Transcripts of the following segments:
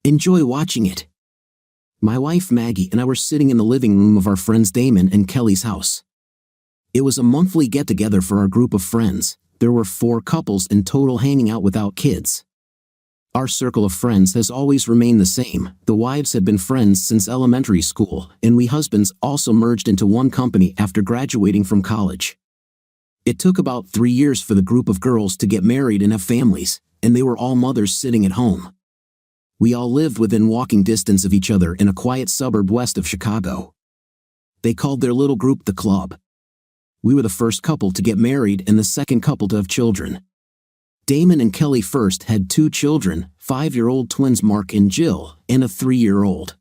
Enjoy watching it. My wife Maggie and I were sitting in the living room of our friends Damon and Kelly's house. It was a monthly get-together for our group of friends. There were 4 couples in total hanging out without kids. Our circle of friends has always remained the same. The wives had been friends since elementary school, and we husbands also merged into one company after graduating from college. It took about 3 years for the group of girls to get married and have families, and they were all mothers sitting at home. We all lived within walking distance of each other in a quiet suburb west of Chicago. They called their little group the club. We were the first couple to get married and the second couple to have children. Damon and Kelly first had 2 children, 5-year-old twins Mark and Jill, and a 3-year-old.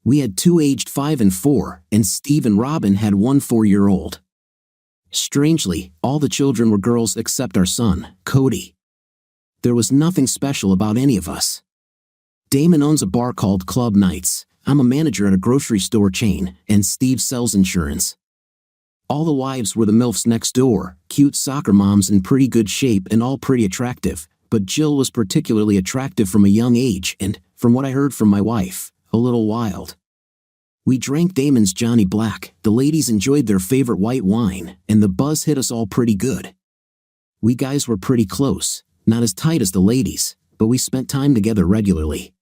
We had 2 aged 5 and 4, and Steve and Robin had 1 4-year-old. Strangely, all the children were girls except our son, Cody. There was nothing special about any of us. Damon owns a bar called Club Nights. I'm a manager at a grocery store chain, and Steve sells insurance. All the wives were the MILFs next door, cute soccer moms in pretty good shape and all pretty attractive, but Jill was particularly attractive from a young age and, from what I heard from my wife, a little wild. We drank Damon's Johnny Black, the ladies enjoyed their favorite white wine, and the buzz hit us all pretty good. We guys were pretty close, not as tight as the ladies, but we spent time together regularly.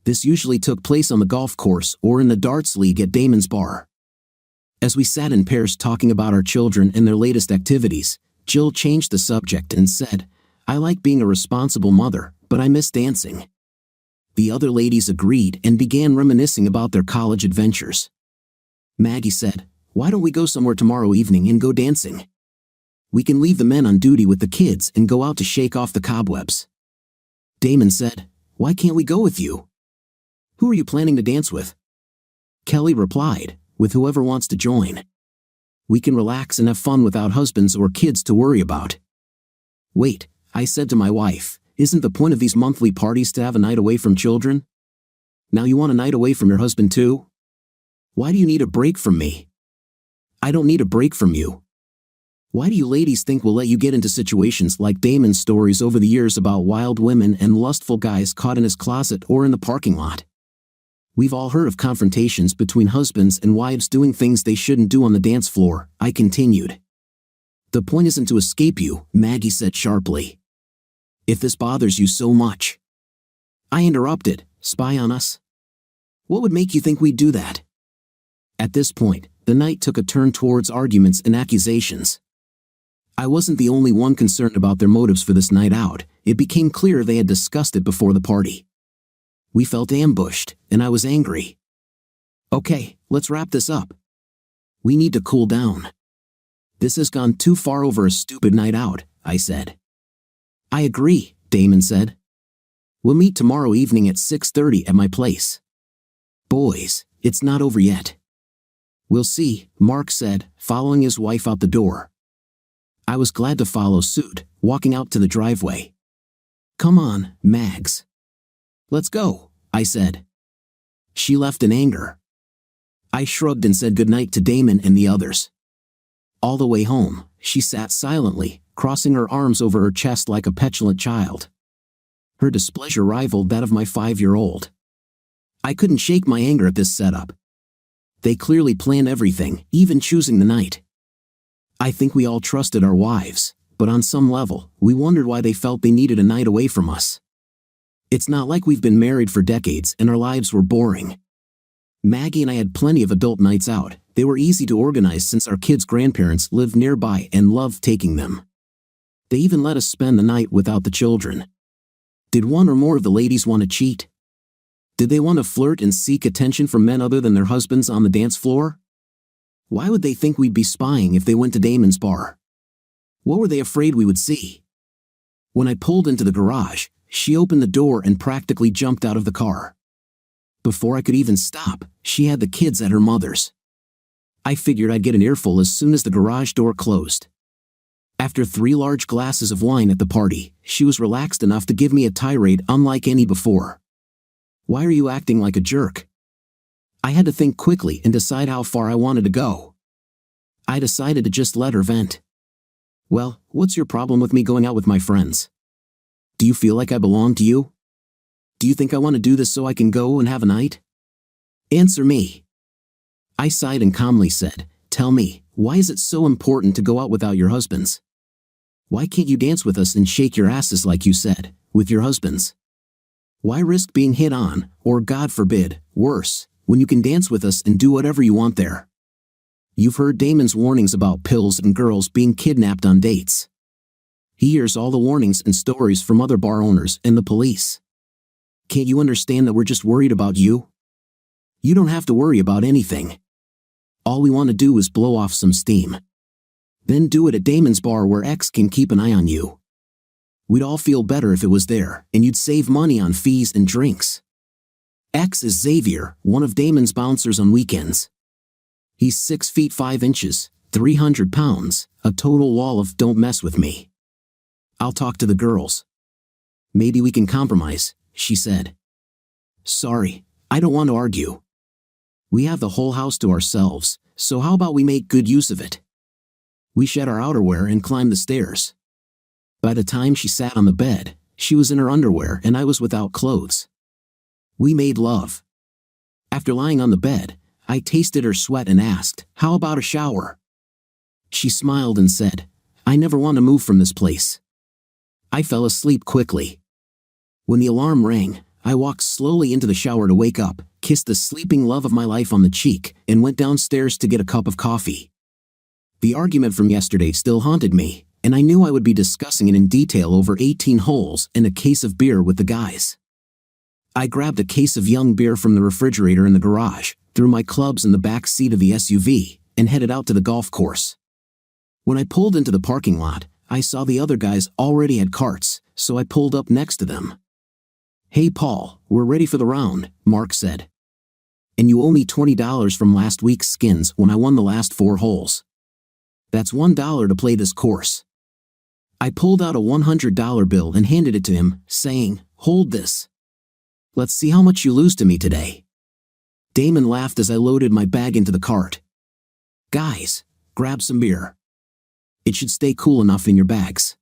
This usually took place on the golf course or in the darts league at Damon's bar. As we sat in pairs talking about our children and their latest activities, Jill changed the subject and said, "I like being a responsible mother, but I miss dancing." The other ladies agreed and began reminiscing about their college adventures. Maggie said, "Why don't we go somewhere tomorrow evening and go dancing? We can leave the men on duty with the kids and go out to shake off the cobwebs." Damon said, "Why can't we go with you? Who are you planning to dance with?" Kelly replied, "With whoever wants to join. We can relax and have fun without husbands or kids to worry about." "Wait," I said to my wife, "isn't the point of these monthly parties to have a night away from children? Now you want a night away from your husband too? Why do you need a break from me?" "I don't need a break from you. Why do you ladies think we'll let you get into situations like Damon's stories over the years about wild women and lustful guys caught in his closet or in the parking lot? We've all heard of confrontations between husbands and wives doing things they shouldn't do on the dance floor," I continued. "The point isn't to escape you," Maggie said sharply. "If this bothers you so much." I interrupted, "Spy on us? What would make you think we'd do that?" At this point, the night took a turn towards arguments and accusations. I wasn't the only one concerned about their motives for this night out. It became clear they had discussed it before the party. We felt ambushed, and I was angry. "Okay, let's wrap this up. We need to cool down. This has gone too far over a stupid night out," I said. "I agree," Damon said. "We'll meet tomorrow evening at 6:30 at my place." "Boys, it's not over yet." "We'll see," Mark said, following his wife out the door. I was glad to follow suit, walking out to the driveway. "Come on, Mags. Let's go," I said. She left in anger. I shrugged and said goodnight to Damon and the others. All the way home, she sat silently, crossing her arms over her chest like a petulant child. Her displeasure rivaled that of my 5-year-old. I couldn't shake my anger at this setup. They clearly planned everything, even choosing the night. I think we all trusted our wives, but on some level, we wondered why they felt they needed a night away from us. It's not like we've been married for decades and our lives were boring. Maggie and I had plenty of adult nights out. They were easy to organize since our kids' grandparents lived nearby and loved taking them. They even let us spend the night without the children. Did one or more of the ladies want to cheat? Did they want to flirt and seek attention from men other than their husbands on the dance floor? Why would they think we'd be spying if they went to Damon's bar? What were they afraid we would see? When I pulled into the garage, she opened the door and practically jumped out of the car. Before I could even stop, she had the kids at her mother's. I figured I'd get an earful as soon as the garage door closed. After 3 large glasses of wine at the party, she was relaxed enough to give me a tirade unlike any before. "Why are you acting like a jerk?" I had to think quickly and decide how far I wanted to go. I decided to just let her vent. "Well, what's your problem with me going out with my friends? Do you feel like I belong to you? Do you think I want to do this so I can go and have a night? Answer me. I sighed and calmly said, tell me, why is it so important to go out without your husbands? Why can't you dance with us and shake your asses like you said, with your husbands? Why risk being hit on, or God forbid, worse, when you can dance with us and do whatever you want there? You've heard Damon's warnings about pills and girls being kidnapped on dates. He hears all the warnings and stories from other bar owners and the police. Can't you understand that we're just worried about you? You don't have to worry about anything. All we want to do is blow off some steam. Then do it at Damon's bar where X can keep an eye on you. We'd all feel better if it was there, and you'd save money on fees and drinks. X is Xavier, one of Damon's bouncers on weekends. He's 6 feet 5 inches, 300 pounds, a total wall of don't mess with me. I'll talk to the girls. Maybe we can compromise, she said. Sorry, I don't want to argue. We have the whole house to ourselves, so how about we make good use of it? We shed our outerwear and climbed the stairs. By the time she sat on the bed, she was in her underwear and I was without clothes. We made love. After lying on the bed, I tasted her sweat and asked, how about a shower? She smiled and said, I never want to move from this place. I fell asleep quickly. When the alarm rang, I walked slowly into the shower to wake up, kissed the sleeping love of my life on the cheek, and went downstairs to get a cup of coffee. The argument from yesterday still haunted me, and I knew I would be discussing it in detail over 18 holes and a case of beer with the guys. I grabbed a case of young beer from the refrigerator in the garage, threw my clubs in the back seat of the SUV, and headed out to the golf course. When I pulled into the parking lot, I saw the other guys already had carts, so I pulled up next to them. Hey Paul, we're ready for the round, Mark said. And you owe me $20 from last week's skins when I won the last 4 holes. That's $1 to play this course. I pulled out a $100 bill and handed it to him, saying, hold this. Let's see how much you lose to me today. Damon laughed as I loaded my bag into the cart. Guys, grab some beer. It should stay cool enough in your bags.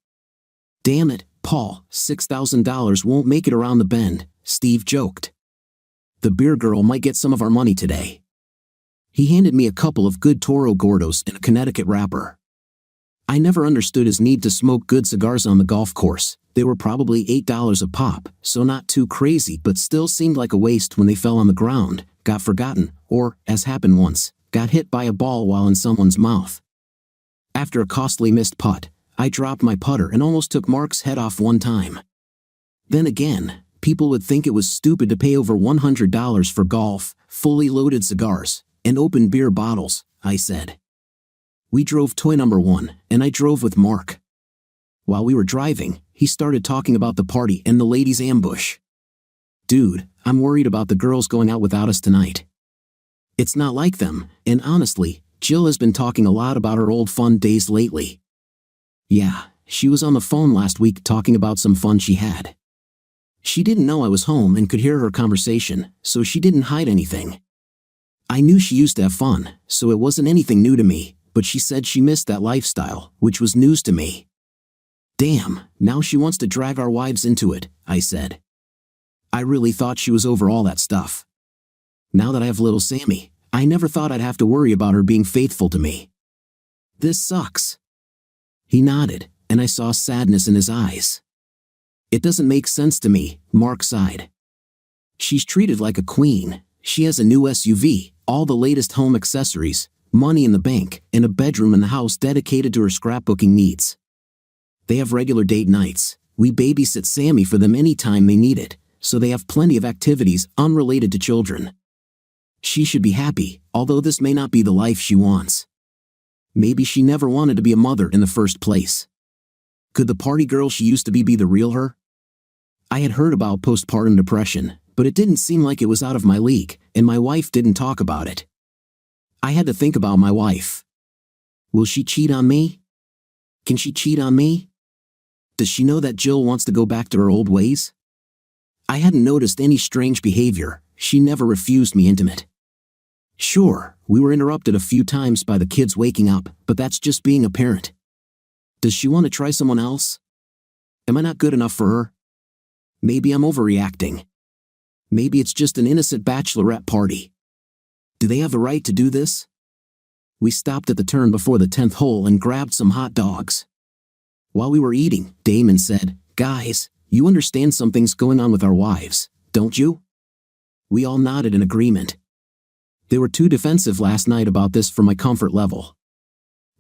Damn it, Paul, $6,000 won't make it around the bend, Steve joked. The beer girl might get some of our money today. He handed me a couple of good Toro Gordos and a Connecticut wrapper. I never understood his need to smoke good cigars on the golf course. They were probably $8 a pop, so not too crazy but still seemed like a waste when they fell on the ground, got forgotten, or, as happened once, got hit by a ball while in someone's mouth. After a costly missed putt, I dropped my putter and almost took Mark's head off one time. Then again, people would think it was stupid to pay over $100 for golf, fully loaded cigars, and open beer bottles, I said. We drove toy number 1, and I drove with Mark. While we were driving, he started talking about the party and the ladies' ambush. Dude, I'm worried about the girls going out without us tonight. It's not like them, and honestly, Jill has been talking a lot about her old fun days lately. Yeah, she was on the phone last week talking about some fun she had. She didn't know I was home and could hear her conversation, so she didn't hide anything. I knew she used to have fun, so it wasn't anything new to me, but she said she missed that lifestyle, which was news to me. Damn, now she wants to drag our wives into it, I said. I really thought she was over all that stuff. Now that I have little Sammy, I never thought I'd have to worry about her being faithful to me. This sucks. He nodded, and I saw sadness in his eyes. It doesn't make sense to me, Mark sighed. She's treated like a queen. She has a new SUV, all the latest home accessories, money in the bank, and a bedroom in the house dedicated to her scrapbooking needs. They have regular date nights. We babysit Sammy for them anytime they need it, so they have plenty of activities unrelated to children. She should be happy, although this may not be the life she wants. Maybe she never wanted to be a mother in the first place. Could the party girl she used to be the real her? I had heard about postpartum depression, but it didn't seem like it was out of my league, and my wife didn't talk about it. I had to think about my wife. Will she cheat on me? Can she cheat on me? Does she know that Jill wants to go back to her old ways? I hadn't noticed any strange behavior. She never refused me intimate. Sure, we were interrupted a few times by the kids waking up, but that's just being a parent. Does she want to try someone else? Am I not good enough for her? Maybe I'm overreacting. Maybe it's just an innocent bachelorette party. Do they have the right to do this? We stopped at the turn before the 10th hole and grabbed some hot dogs. While we were eating, Damon said, "Guys, you understand something's going on with our wives, don't you?" We all nodded in agreement. They were too defensive last night about this for my comfort level.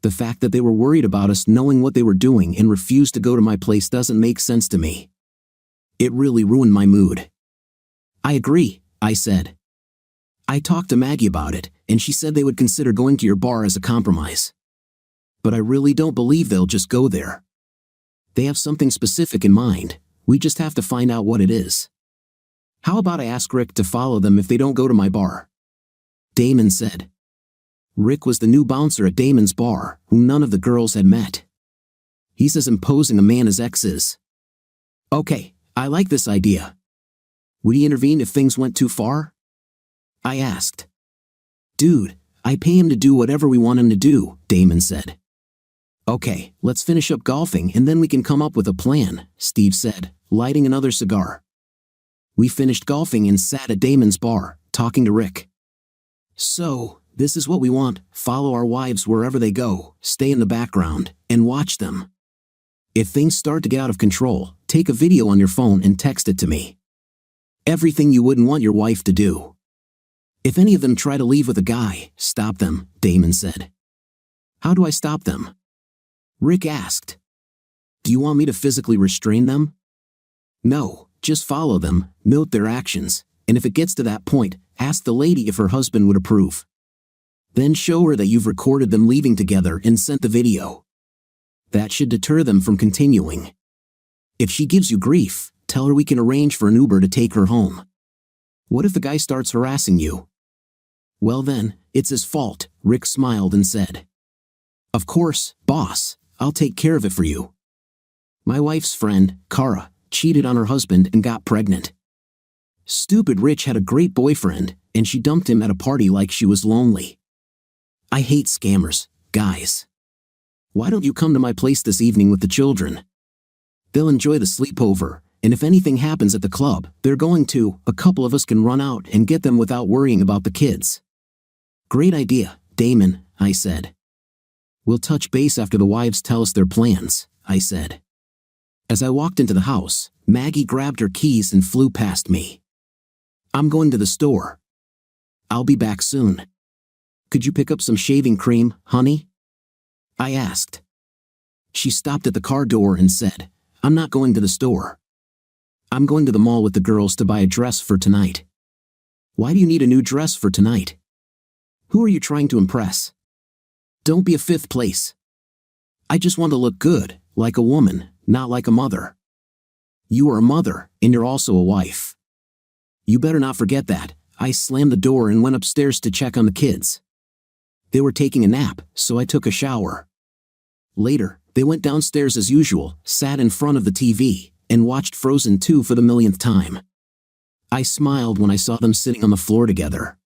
The fact that they were worried about us knowing what they were doing and refused to go to my place doesn't make sense to me. It really ruined my mood. "I agree," I said. "I talked to Maggie about it, and she said they would consider going to your bar as a compromise. But I really don't believe they'll just go there. They have something specific in mind. We just have to find out what it is. How about I ask Rick to follow them if they don't go to my bar?" Damon said. Rick was the new bouncer at Damon's bar, whom none of the girls had met. He's as imposing a man as X is. "Okay, I like this idea. Would he intervene if things went too far?" I asked. "Dude, I pay him to do whatever we want him to do," Damon said. "Okay, let's finish up golfing and then we can come up with a plan," Steve said, lighting another cigar. We finished golfing and sat at Damon's bar, talking to Rick. "So, this is what we want: follow our wives wherever they go, stay in the background, and watch them. If things start to get out of control, take a video on your phone and text it to me. Everything you wouldn't want your wife to do. If any of them try to leave with a guy, stop them," Damon said. "How do I stop them?" Rick asked. "Do you want me to physically restrain them?" "No, just follow them, note their actions, and if it gets to that point, ask the lady if her husband would approve. Then show her that you've recorded them leaving together and sent the video. That should deter them from continuing. If she gives you grief, tell her we can arrange for an Uber to take her home. What if the guy starts harassing you?" "Well then, it's his fault," Rick smiled and said. "Of course, boss, I'll take care of it for you. My wife's friend, Kara, cheated on her husband and got pregnant. Stupid Rich had a great boyfriend, and she dumped him at a party like she was lonely. I hate scammers, guys. Why don't you come to my place this evening with the children? They'll enjoy the sleepover, and if anything happens at the club, a couple of us can run out and get them without worrying about the kids." "Great idea, Damon," I said. "We'll touch base after the wives tell us their plans," I said. As I walked into the house, Maggie grabbed her keys and flew past me. "I'm going to the store. I'll be back soon. Could you pick up some shaving cream, honey?" I asked. She stopped at the car door and said, "I'm not going to the store. I'm going to the mall with the girls to buy a dress for tonight." "Why do you need a new dress for tonight? Who are you trying to impress?" "Don't be a fifth place. I just want to look good, like a woman, not like a mother. You are a mother, and you're also a wife. You better not forget that." I slammed the door and went upstairs to check on the kids. They were taking a nap, so I took a shower. Later, they went downstairs as usual, sat in front of the TV, and watched Frozen 2 for the millionth time. I smiled when I saw them sitting on the floor together.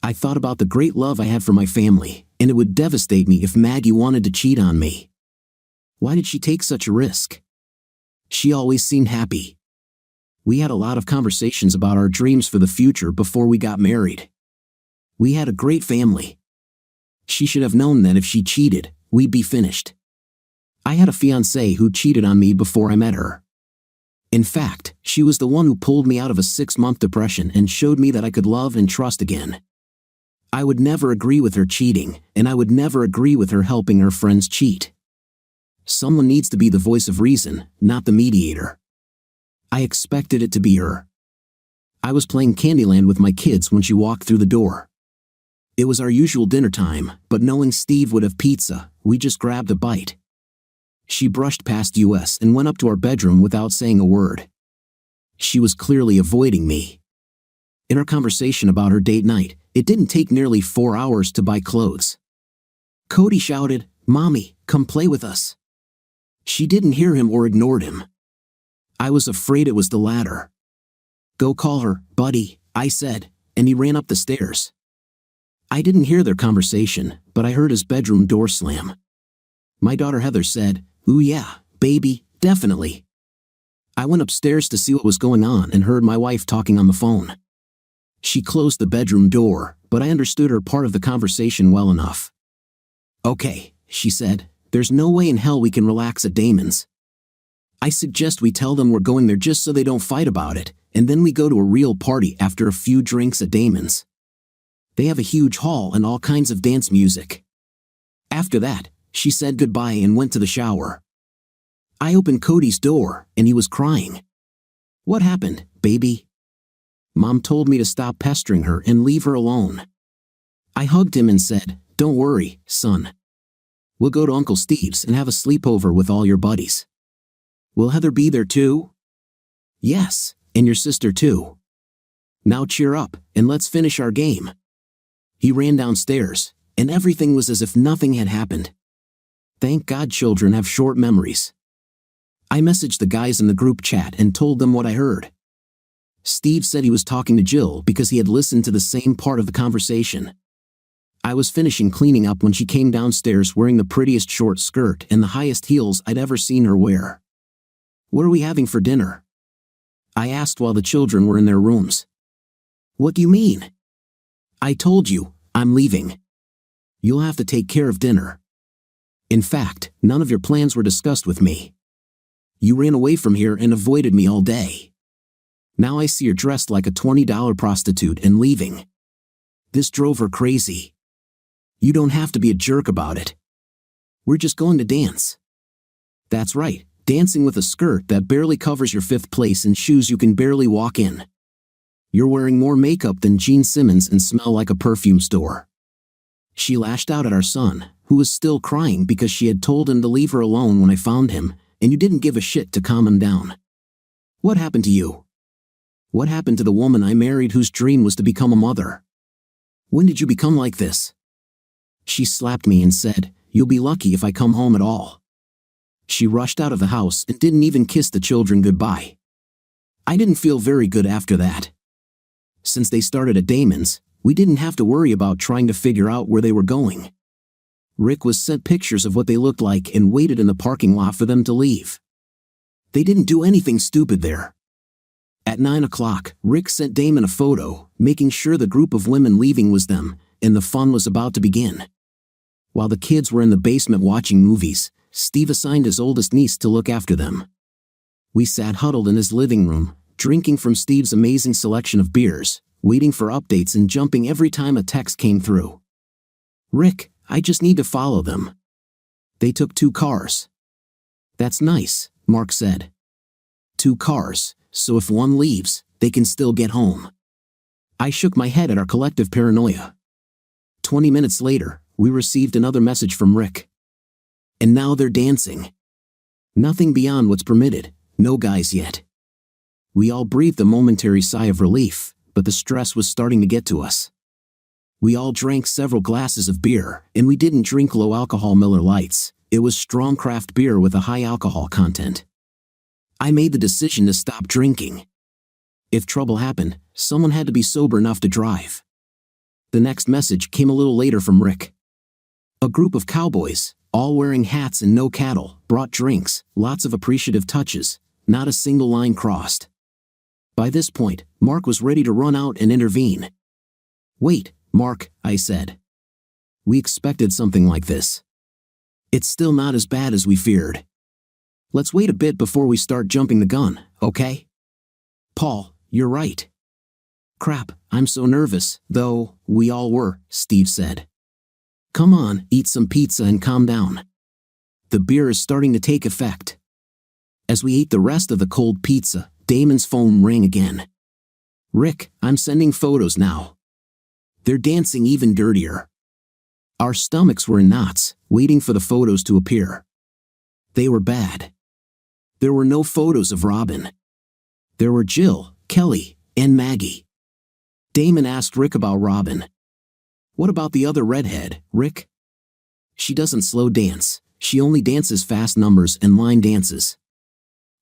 I thought about the great love I had for my family, and it would devastate me if Maggie wanted to cheat on me. Why did she take such a risk? She always seemed happy. We had a lot of conversations about our dreams for the future before we got married. We had a great family. She should have known that if she cheated, we'd be finished. I had a fiancée who cheated on me before I met her. In fact, she was the one who pulled me out of a 6-month depression and showed me that I could love and trust again. I would never agree with her cheating, and I would never agree with her helping her friends cheat. Someone needs to be the voice of reason, not the mediator. I expected it to be her. I was playing Candyland with my kids when she walked through the door. It was our usual dinner time, but knowing Steve would have pizza, we just grabbed a bite. She brushed past us and went up to our bedroom without saying a word. She was clearly avoiding me. In our conversation about her date night, it didn't take nearly 4 hours to buy clothes. Cody shouted, "Mommy, come play with us." She didn't hear him or ignored him. I was afraid it was the latter. "Go call her, buddy," I said, and he ran up the stairs. I didn't hear their conversation, but I heard his bedroom door slam. My daughter Heather said, "Ooh yeah, baby, definitely." I went upstairs to see what was going on and heard my wife talking on the phone. She closed the bedroom door, but I understood her part of the conversation well enough. "Okay," she said, "there's no way in hell we can relax at Damon's. I suggest we tell them we're going there just so they don't fight about it, and then we go to a real party after a few drinks at Damon's. They have a huge hall and all kinds of dance music." After that, she said goodbye and went to the shower. I opened Cody's door, and he was crying. "What happened, baby?" Mom told me to stop pestering her and leave her alone. I hugged him and said, "Don't worry, son. We'll go to Uncle Steve's and have a sleepover with all your buddies." "Will Heather be there too?" "Yes, and your sister too. Now cheer up, and let's finish our game." He ran downstairs, and everything was as if nothing had happened. Thank God children have short memories. I messaged the guys in the group chat and told them what I heard. Steve said he was talking to Jill because he had listened to the same part of the conversation. I was finishing cleaning up when she came downstairs wearing the prettiest short skirt and the highest heels I'd ever seen her wear. "What are we having for dinner?" I asked while the children were in their rooms. "What do you mean?" "I told you, I'm leaving. You'll have to take care of dinner. In fact, none of your plans were discussed with me. You ran away from here and avoided me all day. Now I see you're dressed like a $20 prostitute and leaving." This drove her crazy. "You don't have to be a jerk about it. We're just going to dance." "That's right, dancing with a skirt that barely covers your fifth place and shoes you can barely walk in. You're wearing more makeup than Gene Simmons and smell like a perfume store." She lashed out at our son, who was still crying because she had told him to leave her alone when I found him, and you didn't give a shit to calm him down. "What happened to you? What happened to the woman I married whose dream was to become a mother? When did you become like this?" She slapped me and said, "You'll be lucky if I come home at all." She rushed out of the house and didn't even kiss the children goodbye. I didn't feel very good after that. Since they started at Damon's, we didn't have to worry about trying to figure out where they were going. Rick was sent pictures of what they looked like and waited in the parking lot for them to leave. They didn't do anything stupid there. At 9 o'clock, Rick sent Damon a photo, making sure the group of women leaving was them, and the fun was about to begin. While the kids were in the basement watching movies, Steve assigned his oldest niece to look after them. We sat huddled in his living room, drinking from Steve's amazing selection of beers, waiting for updates and jumping every time a text came through. "Rick, I just need to follow them. They took 2 cars." "That's nice," Mark said. 2 cars, so if one leaves, they can still get home." I shook my head at our collective paranoia. 20 minutes later, we received another message from Rick. "And now they're dancing. Nothing beyond what's permitted, no guys yet." We all breathed a momentary sigh of relief, but the stress was starting to get to us. We all drank several glasses of beer, and we didn't drink low-alcohol Miller Lights. It was strong craft beer with a high alcohol content. I made the decision to stop drinking. If trouble happened, someone had to be sober enough to drive. The next message came a little later from Rick. A group of cowboys, all wearing hats and no cattle, brought drinks, lots of appreciative touches, not a single line crossed. By this point, Mark was ready to run out and intervene. "Wait, Mark," I said. "We expected something like this. It's still not as bad as we feared. Let's wait a bit before we start jumping the gun, okay?" "Paul, you're right." "Crap, I'm so nervous, though, we all were," Steve said. "Come on, eat some pizza and calm down. The beer is starting to take effect." As we ate the rest of the cold pizza, Damon's phone rang again. "Rick, I'm sending photos now. They're dancing even dirtier." Our stomachs were in knots, waiting for the photos to appear. They were bad. There were no photos of Robin. There were Jill, Kelly, and Maggie. Damon asked Rick about Robin. "What about the other redhead, Rick?" "She doesn't slow dance, she only dances fast numbers and line dances.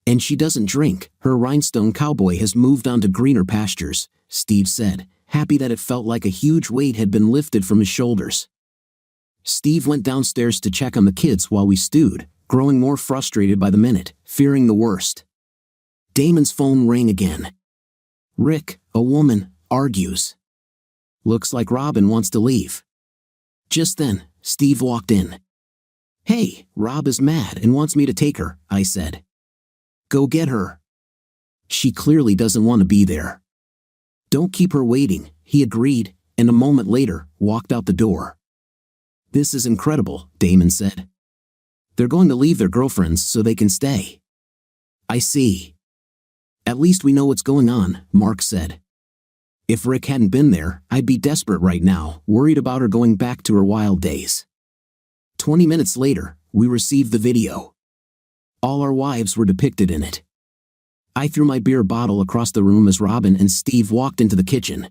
And she doesn't drink, her rhinestone cowboy has moved on to greener pastures," Steve said, happy that it felt like a huge weight had been lifted from his shoulders. Steve went downstairs to check on the kids while we stewed, growing more frustrated by the minute, fearing the worst. Damon's phone rang again. Rick, a woman, argues. Looks like Robin wants to leave. Just then, Steve walked in. Hey, Rob is mad and wants me to take her, I said. Go get her. She clearly doesn't want to be there. Don't keep her waiting, he agreed, and a moment later, walked out the door. This is incredible, Damon said. They're going to leave their girlfriends so they can stay. I see. At least we know what's going on, Mark said. If Rick hadn't been there, I'd be desperate right now, worried about her going back to her wild days. 20 minutes later, we received the video. All our wives were depicted in it. I threw my beer bottle across the room as Robin and Steve walked into the kitchen.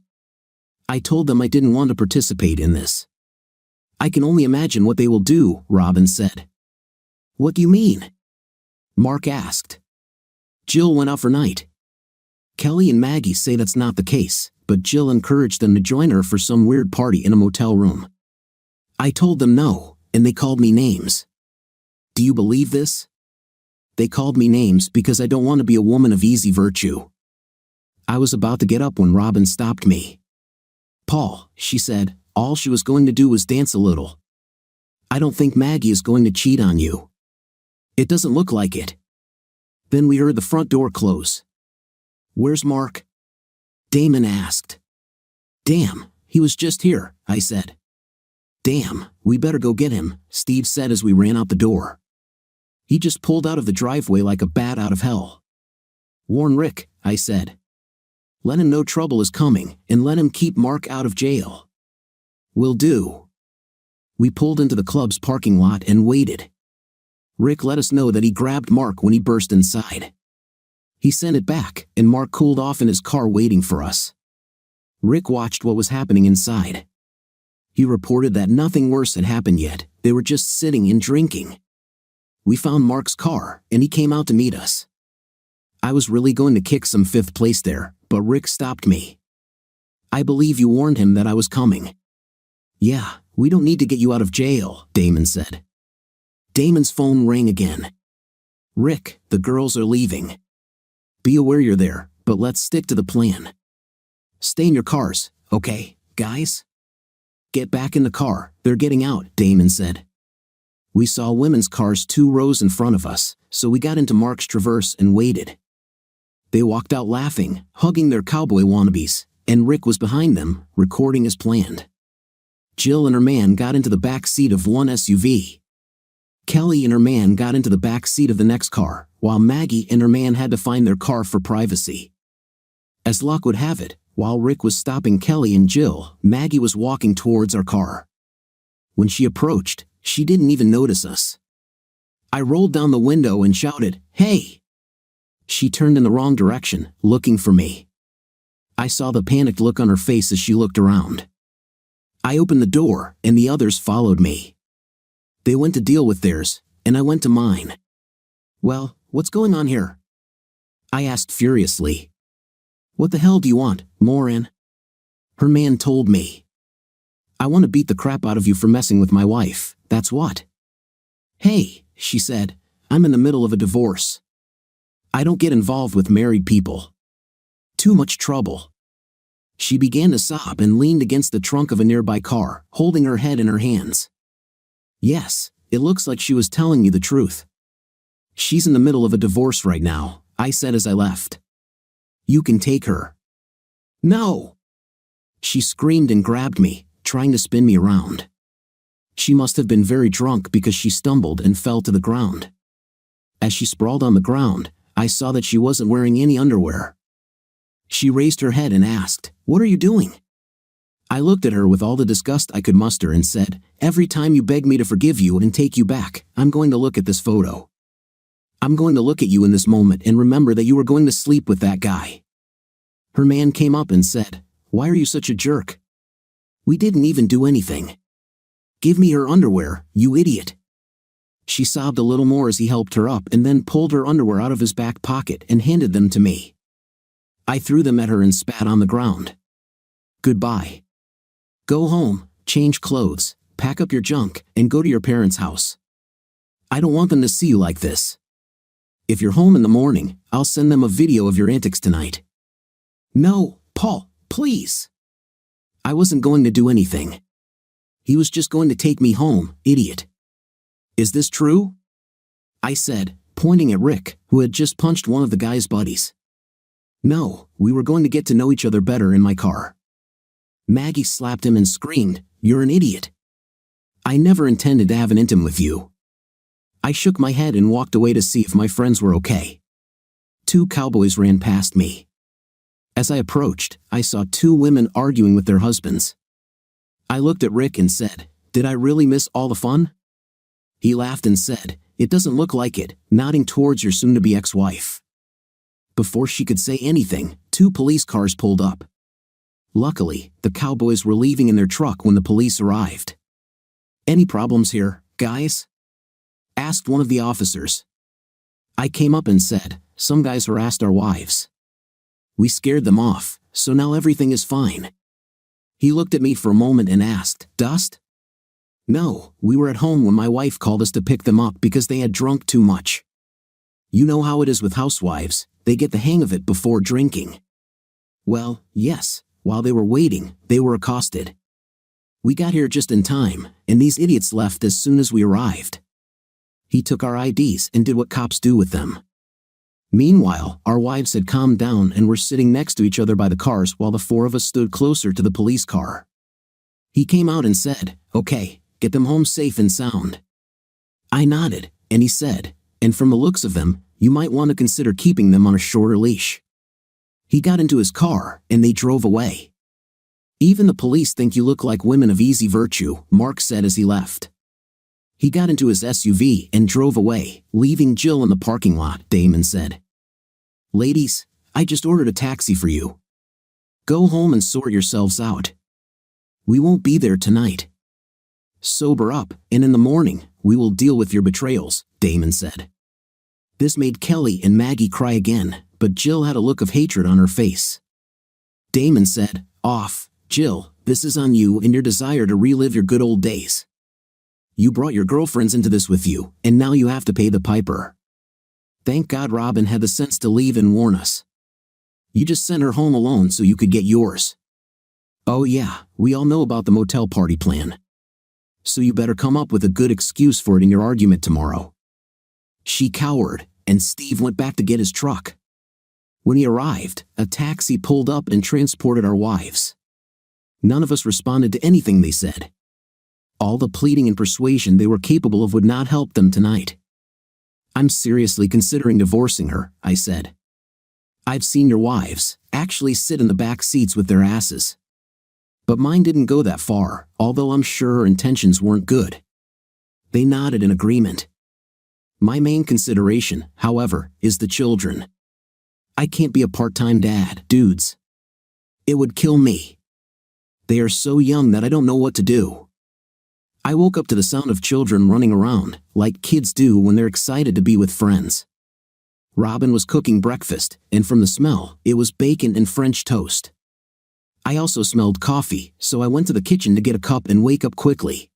I told them I didn't want to participate in this. I can only imagine what they will do, Robin said. What do you mean? Mark asked. Jill went out for night. Kelly and Maggie say that's not the case, but Jill encouraged them to join her for some weird party in a motel room. I told them no, and they called me names. Do you believe this? They called me names because I don't want to be a woman of easy virtue. I was about to get up when Robin stopped me. Paul, she said, all she was going to do was dance a little. I don't think Maggie is going to cheat on you. It doesn't look like it. Then we heard the front door close. Where's Mark? Damon asked. Damn, he was just here, I said. Damn, we better go get him, Steve said as we ran out the door. He just pulled out of the driveway like a bat out of hell. Warn Rick, I said. Let him know trouble is coming, and let him keep Mark out of jail. Will do. We pulled into the club's parking lot and waited. Rick let us know that he grabbed Mark when he burst inside. He sent it back, and Mark cooled off in his car waiting for us. Rick watched what was happening inside. He reported that nothing worse had happened yet, they were just sitting and drinking. We found Mark's car, and he came out to meet us. I was really going to kick some fifth place there, but Rick stopped me. I believe you warned him that I was coming. Yeah, we don't need to get you out of jail, Damon said. Damon's phone rang again. Rick, the girls are leaving. Be aware you're there, but let's stick to the plan. Stay in your cars, okay, guys? Get back in the car, they're getting out, Damon said. We saw women's cars 2 rows in front of us, so we got into Mark's Traverse and waited. They walked out laughing, hugging their cowboy wannabes, and Rick was behind them, recording as planned. Jill and her man got into the back seat of one SUV. Kelly and her man got into the back seat of the next car, while Maggie and her man had to find their car for privacy. As luck would have it, while Rick was stopping Kelly and Jill, Maggie was walking towards our car. When she approached, she didn't even notice us. I rolled down the window and shouted, "Hey!" She turned in the wrong direction, looking for me. I saw the panicked look on her face as she looked around. I opened the door, and the others followed me. They went to deal with theirs, and I went to mine. Well, what's going on here? I asked furiously. What the hell do you want, Moran? Her man told me. I want to beat the crap out of you for messing with my wife, that's what. Hey, she said, I'm in the middle of a divorce. I don't get involved with married people. Too much trouble. She began to sob and leaned against the trunk of a nearby car, holding her head in her hands. Yes, it looks like she was telling me the truth. She's in the middle of a divorce right now, I said as I left. You can take her. No! She screamed and grabbed me, trying to spin me around. She must have been very drunk because she stumbled and fell to the ground. As she sprawled on the ground, I saw that she wasn't wearing any underwear. She raised her head and asked, "What are you doing?" I looked at her with all the disgust I could muster and said, "Every time you beg me to forgive you and take you back, I'm going to look at this photo. I'm going to look at you in this moment and remember that you were going to sleep with that guy." Her man came up and said, "Why are you such a jerk? We didn't even do anything. Give me her underwear, you idiot." She sobbed a little more as he helped her up and then pulled her underwear out of his back pocket and handed them to me. I threw them at her and spat on the ground. Goodbye. Go home, change clothes, pack up your junk, and go to your parents' house. I don't want them to see you like this. If you're home in the morning, I'll send them a video of your antics tonight." "No, Paul, please." "I wasn't going to do anything. He was just going to take me home, idiot." "Is this true?" I said, pointing at Rick, who had just punched one of the guy's buddies. "No, we were going to get to know each other better in my car." Maggie slapped him and screamed, "You're an idiot. I never intended to have an intim with you." I shook my head and walked away to see if my friends were okay. 2 cowboys ran past me. As I approached, I saw 2 women arguing with their husbands. I looked at Rick and said, "Did I really miss all the fun?" He laughed and said, "It doesn't look like it," nodding towards your soon-to-be ex-wife. Before she could say anything, 2 police cars pulled up. Luckily, the cowboys were leaving in their truck when the police arrived. "Any problems here, guys?" asked one of the officers. I came up and said, "Some guys harassed our wives. We scared them off, so now everything is fine." He looked at me for a moment and asked, "Dust?" "No, we were at home when my wife called us to pick them up because they had drunk too much. You know how it is with housewives, they get the hang of it before drinking." "Well, yes, while they were waiting, they were accosted. We got here just in time, and these idiots left as soon as we arrived." He took our IDs and did what cops do with them. Meanwhile, our wives had calmed down and were sitting next to each other by the cars while the 4 of us stood closer to the police car. He came out and said, "Okay, get them home safe and sound." I nodded, and he said, "And from the looks of them, you might want to consider keeping them on a shorter leash." He got into his car, and they drove away. "Even the police think you look like women of easy virtue," Mark said as he left. He got into his SUV and drove away, leaving Jill in the parking lot. Damon said, "Ladies, I just ordered a taxi for you. Go home and sort yourselves out. We won't be there tonight. Sober up, and in the morning, we will deal with your betrayals," Damon said. This made Kelly and Maggie cry again, but Jill had a look of hatred on her face. Damon said, "Off, Jill, this is on you and your desire to relive your good old days. You brought your girlfriends into this with you, and now you have to pay the piper. Thank God Robin had the sense to leave and warn us. You just sent her home alone so you could get yours. Oh yeah, we all know about the motel party plan. So you better come up with a good excuse for it in your argument tomorrow." She cowered, and Steve went back to get his truck. When he arrived, a taxi pulled up and transported our wives. None of us responded to anything they said. All the pleading and persuasion they were capable of would not help them tonight. "I'm seriously considering divorcing her," I said. "I've seen your wives actually sit in the back seats with their asses. But mine didn't go that far, although I'm sure her intentions weren't good." They nodded in agreement. "My main consideration, however, is the children. I can't be a part-time dad, dudes. It would kill me. They are so young that I don't know what to do." I woke up to the sound of children running around, like kids do when they're excited to be with friends. Robin was cooking breakfast, and from the smell, it was bacon and French toast. I also smelled coffee, so I went to the kitchen to get a cup and wake up quickly.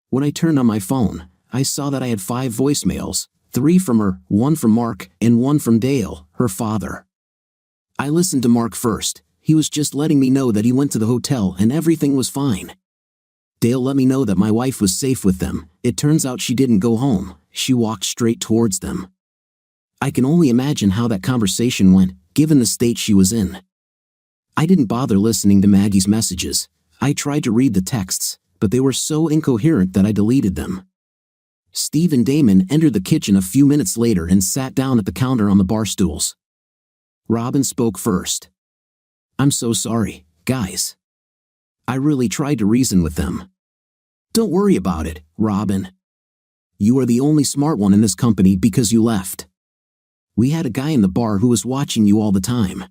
When I turned on my phone, I saw that I had 5 voicemails, 3 from her, 1 from Mark, and 1 from Dale, her father. I listened to Mark first. He was just letting me know that he went to the hotel and everything was fine. Dale let me know that my wife was safe with them. It turns out she didn't go home, she walked straight towards them. I can only imagine how that conversation went, given the state she was in. I didn't bother listening to Maggie's messages. I tried to read the texts, but they were so incoherent that I deleted them. Steve and Damon entered the kitchen a few minutes later and sat down at the counter on the bar stools. Robin spoke first. "I'm so sorry, guys. I really tried to reason with them." "Don't worry about it, Robin. You are the only smart one in this company because you left. We had a guy in the bar who was watching you all the time."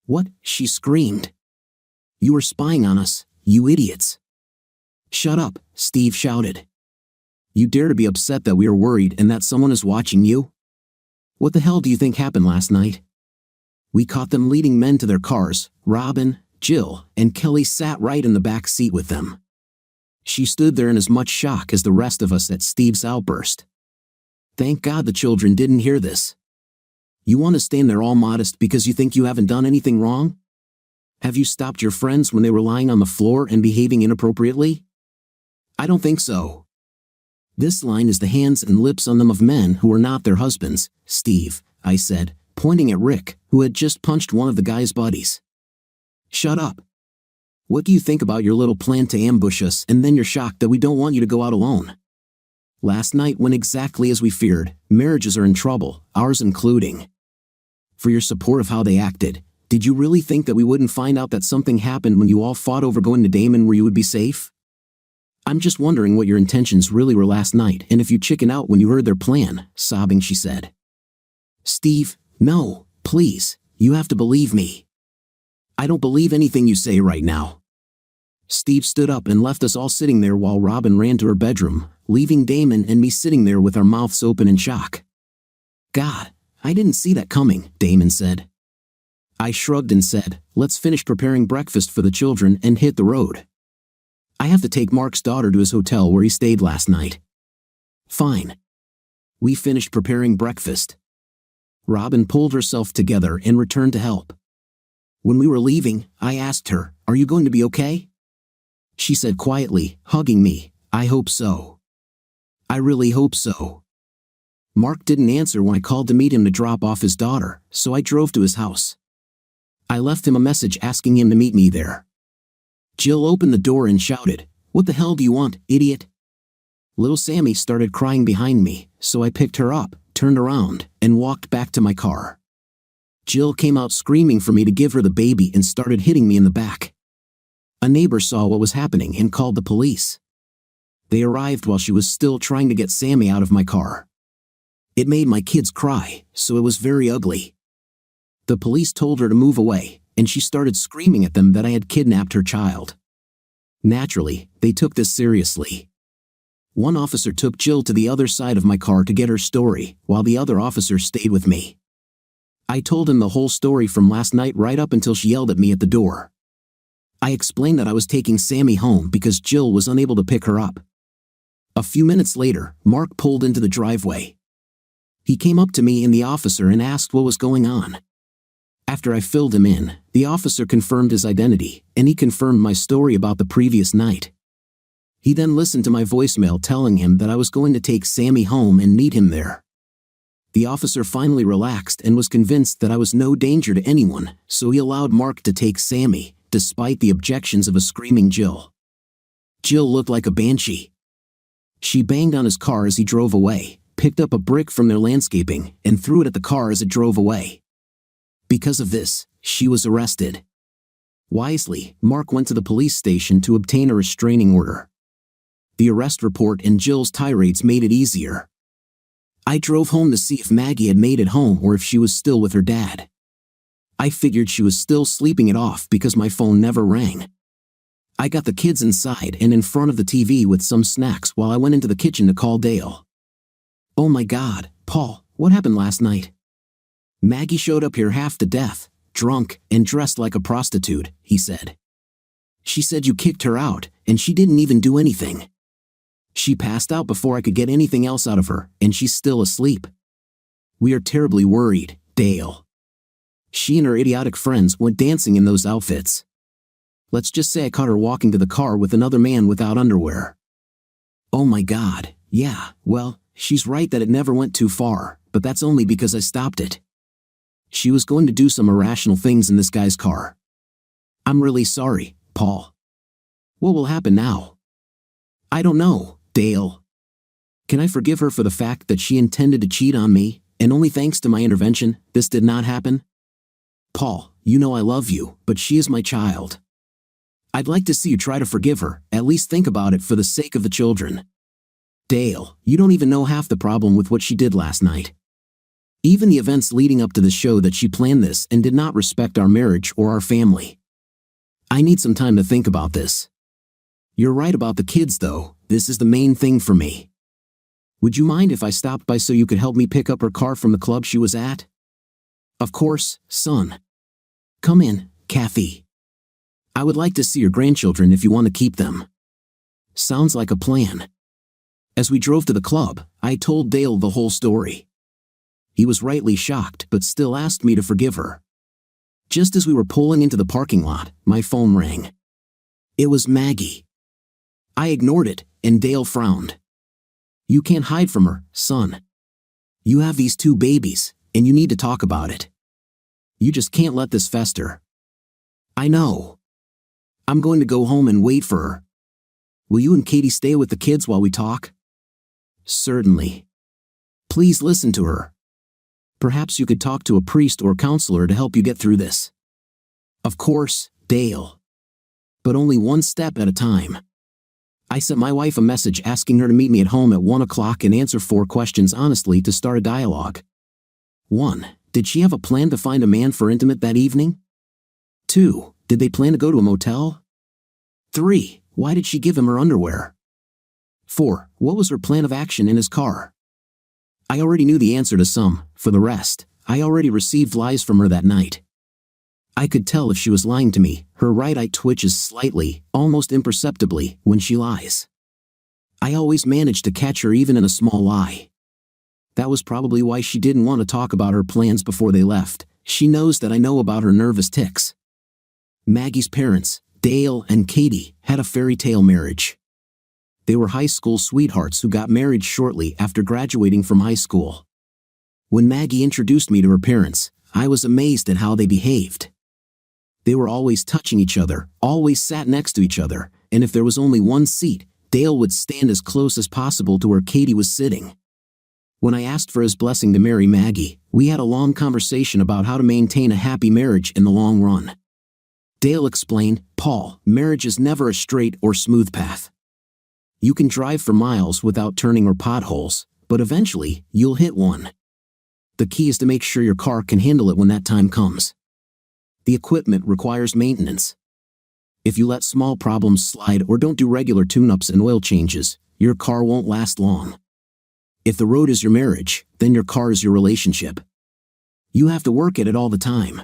"What?" she screamed. "You were spying on us, you idiots." "Shut up," Steve shouted. "You dare to be upset that we are worried and that someone is watching you? What the hell do you think happened last night? We caught them leading men to their cars. Robin, Jill, and Kelly sat right in the back seat with them." She stood there in as much shock as the rest of us at Steve's outburst. Thank God the children didn't hear this. You want to stand there all modest because you think you haven't done anything wrong? Have you stopped your friends when they were lying on the floor and behaving inappropriately? I don't think so. This line is the hands and lips on them of men who are not their husbands, Steve, I said, pointing at Rick, who had just punched one of the guy's buddies. Shut up. What do you think about your little plan to ambush us and then you're shocked that we don't want you to go out alone? Last night went exactly as we feared. Marriages are in trouble, ours including. For your support of how they acted, did you really think that we wouldn't find out that something happened when you all fought over going to Damon where you would be safe? I'm just wondering what your intentions really were last night and if you chickened out when you heard their plan, sobbing she said. Steve, no, please, you have to believe me. I don't believe anything you say right now. Steve stood up and left us all sitting there while Robin ran to her bedroom, leaving Damon and me sitting there with our mouths open in shock. God, I didn't see that coming, Damon said. I shrugged and said, let's finish preparing breakfast for the children and hit the road. I have to take Mark's daughter to his hotel where he stayed last night. Fine. We finished preparing breakfast. Robin pulled herself together and returned to help. When we were leaving, I asked her, are you going to be okay? She said quietly, hugging me, I hope so. I really hope so. Mark didn't answer when I called to meet him to drop off his daughter, so I drove to his house. I left him a message asking him to meet me there. Jill opened the door and shouted, what the hell do you want, idiot? Little Sammy started crying behind me, so I picked her up, turned around, and walked back to my car. Jill came out screaming for me to give her the baby and started hitting me in the back. A neighbor saw what was happening and called the police. They arrived while she was still trying to get Sammy out of my car. It made my kids cry, so it was very ugly. The police told her to move away, and she started screaming at them that I had kidnapped her child. Naturally, they took this seriously. One officer took Jill to the other side of my car to get her story, while the other officer stayed with me. I told him the whole story from last night right up until she yelled at me at the door. I explained that I was taking Sammy home because Jill was unable to pick her up. A few minutes later, Mark pulled into the driveway. He came up to me and the officer and asked what was going on. After I filled him in, the officer confirmed his identity, and he confirmed my story about the previous night. He then listened to my voicemail telling him that I was going to take Sammy home and meet him there. The officer finally relaxed and was convinced that I was no danger to anyone, so he allowed Mark to take Sammy, despite the objections of a screaming Jill. Jill looked like a banshee. She banged on his car as he drove away, picked up a brick from their landscaping, and threw it at the car as it drove away. Because of this, she was arrested. Wisely, Mark went to the police station to obtain a restraining order. The arrest report and Jill's tirades made it easier. I drove home to see if Maggie had made it home or if she was still with her dad. I figured she was still sleeping it off because my phone never rang. I got the kids inside and in front of the TV with some snacks while I went into the kitchen to call Dale. Oh my God, Paul, what happened last night? Maggie showed up here half to death, drunk, and dressed like a prostitute, he said. She said you kicked her out, and she didn't even do anything. She passed out before I could get anything else out of her, and she's still asleep. We are terribly worried, Dale. She and her idiotic friends went dancing in those outfits. Let's just say I caught her walking to the car with another man without underwear. Oh my God, yeah, well, she's right that it never went too far, but that's only because I stopped it. She was going to do some irrational things in this guy's car. I'm really sorry, Paul. What will happen now? I don't know, Dale. Can I forgive her for the fact that she intended to cheat on me, and only thanks to my intervention, this did not happen? Paul, you know I love you, but she is my child. I'd like to see you try to forgive her, at least think about it for the sake of the children. Dale, you don't even know half the problem with what she did last night. Even the events leading up to the show that she planned this and did not respect our marriage or our family. I need some time to think about this. You're right about the kids though, this is the main thing for me. Would you mind if I stopped by so you could help me pick up her car from the club she was at? Of course, son. Come in, Kathy. I would like to see your grandchildren if you want to keep them. Sounds like a plan. As we drove to the club, I told Dale the whole story. He was rightly shocked but still asked me to forgive her. Just as we were pulling into the parking lot, my phone rang. It was Maggie. I ignored it, and Dale frowned. You can't hide from her, son. You have these 2 babies, and you need to talk about it. You just can't let this fester. I know. I'm going to go home and wait for her. Will you and Katie stay with the kids while we talk? Certainly. Please listen to her. Perhaps you could talk to a priest or counselor to help you get through this. Of course, Dale. But only one step at a time. I sent my wife a message asking her to meet me at home at 1 o'clock and answer 4 questions honestly to start a dialogue. 1. Did she have a plan to find a man for intimate that evening? 2. Did they plan to go to a motel? 3. Why did she give him her underwear? 4. What was her plan of action in his car? I already knew the answer to some. For the rest, I already received lies from her that night. I could tell if she was lying to me. Her right eye twitches slightly, almost imperceptibly, when she lies. I always managed to catch her even in a small lie. That was probably why she didn't want to talk about her plans before they left. She knows that I know about her nervous tics. Maggie's parents, Dale and Katie, had a fairy tale marriage. They were high school sweethearts who got married shortly after graduating from high school. When Maggie introduced me to her parents, I was amazed at how they behaved. They were always touching each other, always sat next to each other, and if there was only one seat, Dale would stand as close as possible to where Katie was sitting. When I asked for his blessing to marry Maggie, we had a long conversation about how to maintain a happy marriage in the long run. Dale explained, "Paul, marriage is never a straight or smooth path. You can drive for miles without turning or potholes, but eventually, you'll hit one. The key is to make sure your car can handle it when that time comes. The equipment requires maintenance. If you let small problems slide or don't do regular tune-ups and oil changes, your car won't last long. If the road is your marriage, then your car is your relationship. You have to work at it all the time.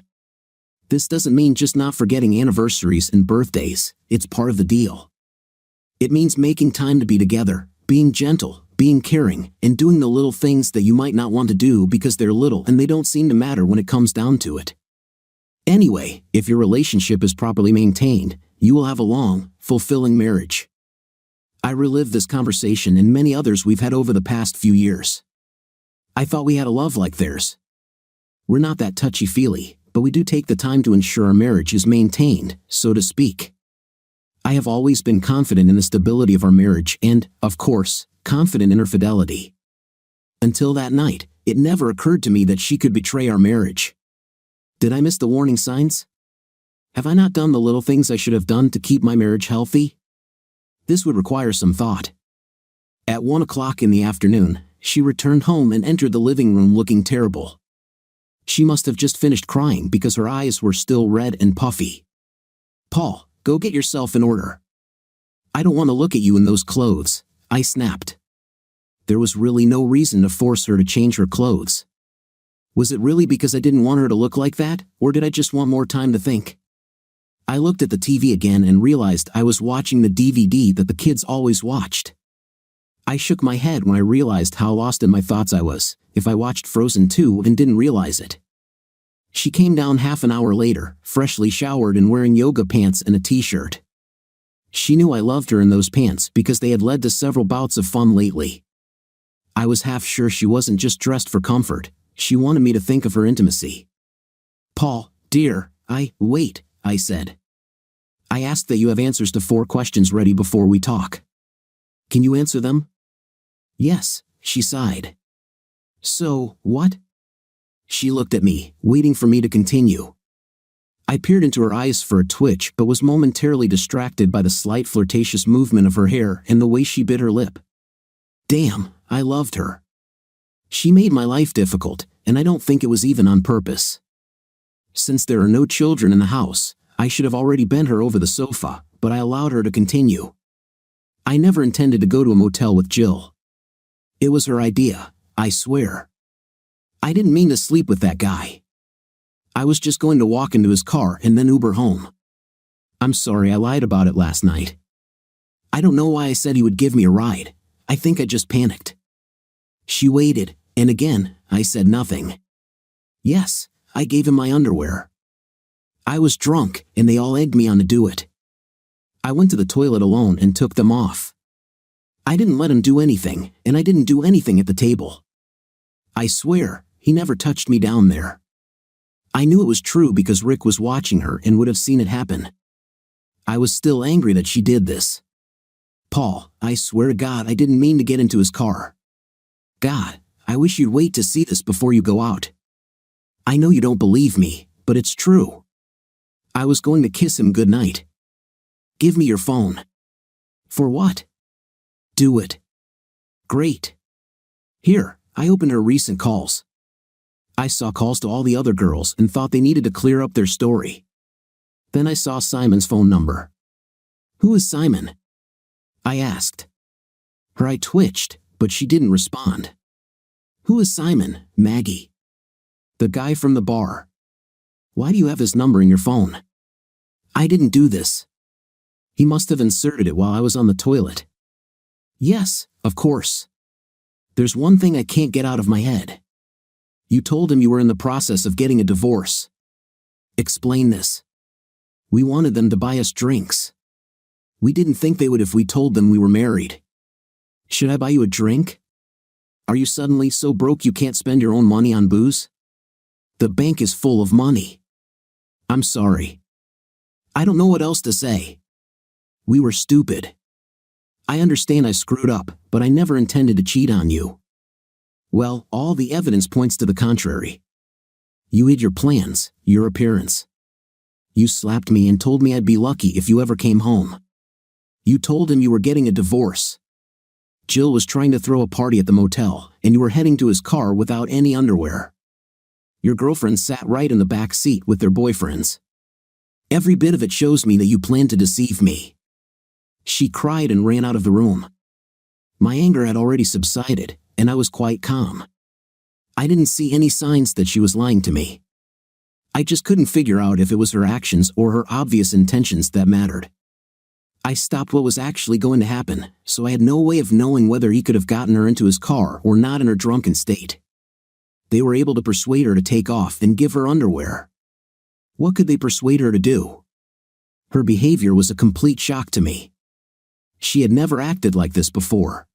This doesn't mean just not forgetting anniversaries and birthdays. It's part of the deal. It means making time to be together, being gentle, being caring, and doing the little things that you might not want to do because they're little and they don't seem to matter when it comes down to it. Anyway, if your relationship is properly maintained, you will have a long, fulfilling marriage." I relived this conversation and many others we've had over the past few years. I thought we had a love like theirs. We're not that touchy-feely, but we do take the time to ensure our marriage is maintained, so to speak. I have always been confident in the stability of our marriage and, of course, confident in her fidelity. Until that night, it never occurred to me that she could betray our marriage. Did I miss the warning signs? Have I not done the little things I should have done to keep my marriage healthy? This would require some thought. At 1 o'clock in the afternoon, she returned home and entered the living room looking terrible. She must have just finished crying because her eyes were still red and puffy. "Paul, go get yourself in order. I don't want to look at you in those clothes," I snapped. There was really no reason to force her to change her clothes. Was it really because I didn't want her to look like that, or did I just want more time to think? I looked at the TV again and realized I was watching the DVD that the kids always watched. I shook my head when I realized how lost in my thoughts I was, if I watched Frozen 2 and didn't realize it. She came down half an hour later, freshly showered and wearing yoga pants and a t-shirt. She knew I loved her in those pants because they had led to several bouts of fun lately. I was half sure she wasn't just dressed for comfort, she wanted me to think of her intimacy. "Paul, dear, wait," I said. "I asked that you have answers to 4 questions ready before we talk. Can you answer them?" "Yes," she sighed. "So, what?" She looked at me, waiting for me to continue. I peered into her eyes for a twitch but was momentarily distracted by the slight flirtatious movement of her hair and the way she bit her lip. Damn, I loved her. She made my life difficult, and I don't think it was even on purpose. Since there are no children in the house, I should have already bent her over the sofa, but I allowed her to continue. I never intended to go to a motel with Jill. It was her idea, I swear. I didn't mean to sleep with that guy. I was just going to walk into his car and then Uber home. I'm sorry I lied about it last night. I don't know why I said he would give me a ride. I think I just panicked. She waited, and again, I said nothing. Yes, I gave him my underwear. I was drunk, and they all egged me on to do it. I went to the toilet alone and took them off. I didn't let him do anything, and I didn't do anything at the table. I swear, he never touched me down there. I knew it was true because Rick was watching her and would have seen it happen. I was still angry that she did this. Paul, I swear to God I didn't mean to get into his car. God, I wish you'd wait to see this before you go out. I know you don't believe me, but it's true. I was going to kiss him goodnight. Give me your phone. For what? Do it. Great. Here, I opened her recent calls. I saw calls to all the other girls and thought they needed to clear up their story. Then I saw Simon's phone number. Who is Simon? I asked. Her eye twitched, but she didn't respond. Who is Simon, Maggie? The guy from the bar. Why do you have his number in your phone? I didn't do this. He must have inserted it while I was on the toilet. Yes, of course. There's one thing I can't get out of my head. You told him you were in the process of getting a divorce. Explain this. We wanted them to buy us drinks. We didn't think they would if we told them we were married. Should I buy you a drink? Are you suddenly so broke you can't spend your own money on booze? The bank is full of money. I'm sorry. I don't know what else to say. We were stupid. I understand I screwed up, but I never intended to cheat on you. Well, all the evidence points to the contrary. You hid your plans, your appearance. You slapped me and told me I'd be lucky if you ever came home. You told him you were getting a divorce. Jill was trying to throw a party at the motel, and you were heading to his car without any underwear. Your girlfriend sat right in the back seat with their boyfriends. Every bit of it shows me that you planned to deceive me. She cried and ran out of the room. My anger had already subsided, and I was quite calm. I didn't see any signs that she was lying to me. I just couldn't figure out if it was her actions or her obvious intentions that mattered. I stopped what was actually going to happen, so I had no way of knowing whether he could have gotten her into his car or not in her drunken state. They were able to persuade her to take off and give her underwear. What could they persuade her to do? Her behavior was a complete shock to me. She had never acted like this before.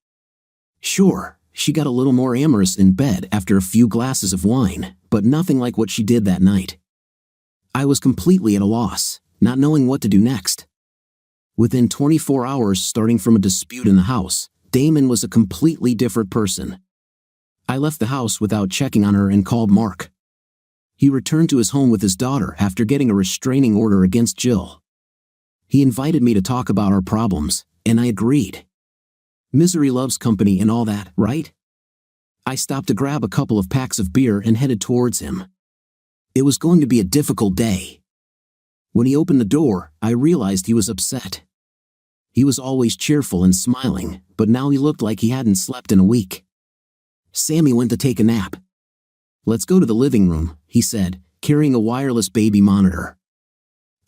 Sure, she got a little more amorous in bed after a few glasses of wine, but nothing like what she did that night. I was completely at a loss, not knowing what to do next. Within 24 hours starting from a dispute in the house, Damon was a completely different person. I left the house without checking on her and called Mark. He returned to his home with his daughter after getting a restraining order against Jill. He invited me to talk about our problems, and I agreed. Misery loves company and all that, right? I stopped to grab a couple of packs of beer and headed towards him. It was going to be a difficult day. When he opened the door, I realized he was upset. He was always cheerful and smiling, but now he looked like he hadn't slept in a week. Sammy went to take a nap. Let's go to the living room, he said, carrying a wireless baby monitor.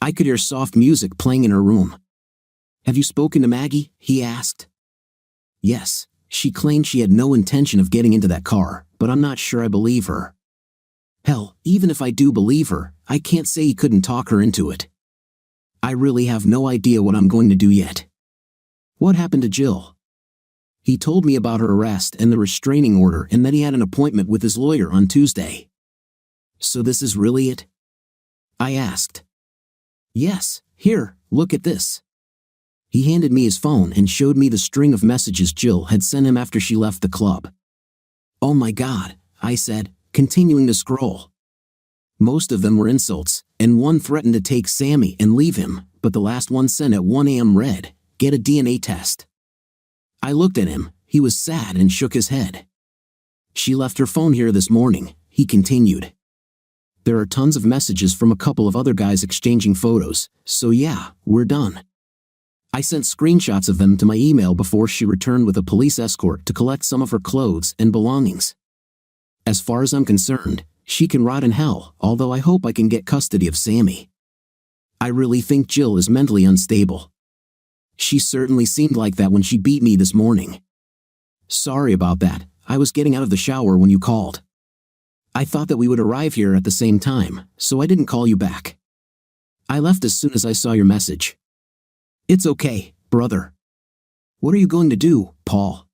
I could hear soft music playing in her room. Have you spoken to Maggie? He asked. Yes, she claimed she had no intention of getting into that car, but I'm not sure I believe her. Hell, even if I do believe her, I can't say he couldn't talk her into it. I really have no idea what I'm going to do yet. What happened to Jill? He told me about her arrest and the restraining order and that he had an appointment with his lawyer on Tuesday. So this is really it? I asked. Yes, here, look at this. He handed me his phone and showed me the string of messages Jill had sent him after she left the club. Oh my God, I said, continuing to scroll. Most of them were insults, and one threatened to take Sammy and leave him, but the last one sent at 1 a.m. read, "Get a DNA test." I looked at him, he was sad and shook his head. She left her phone here this morning, he continued. There are tons of messages from a couple of other guys exchanging photos, so yeah, we're done. I sent screenshots of them to my email before she returned with a police escort to collect some of her clothes and belongings. As far as I'm concerned, she can rot in hell, although I hope I can get custody of Sammy. I really think Jill is mentally unstable. She certainly seemed like that when she beat me this morning. Sorry about that, I was getting out of the shower when you called. I thought that we would arrive here at the same time, so I didn't call you back. I left as soon as I saw your message. It's okay, brother. What are you going to do, Paul?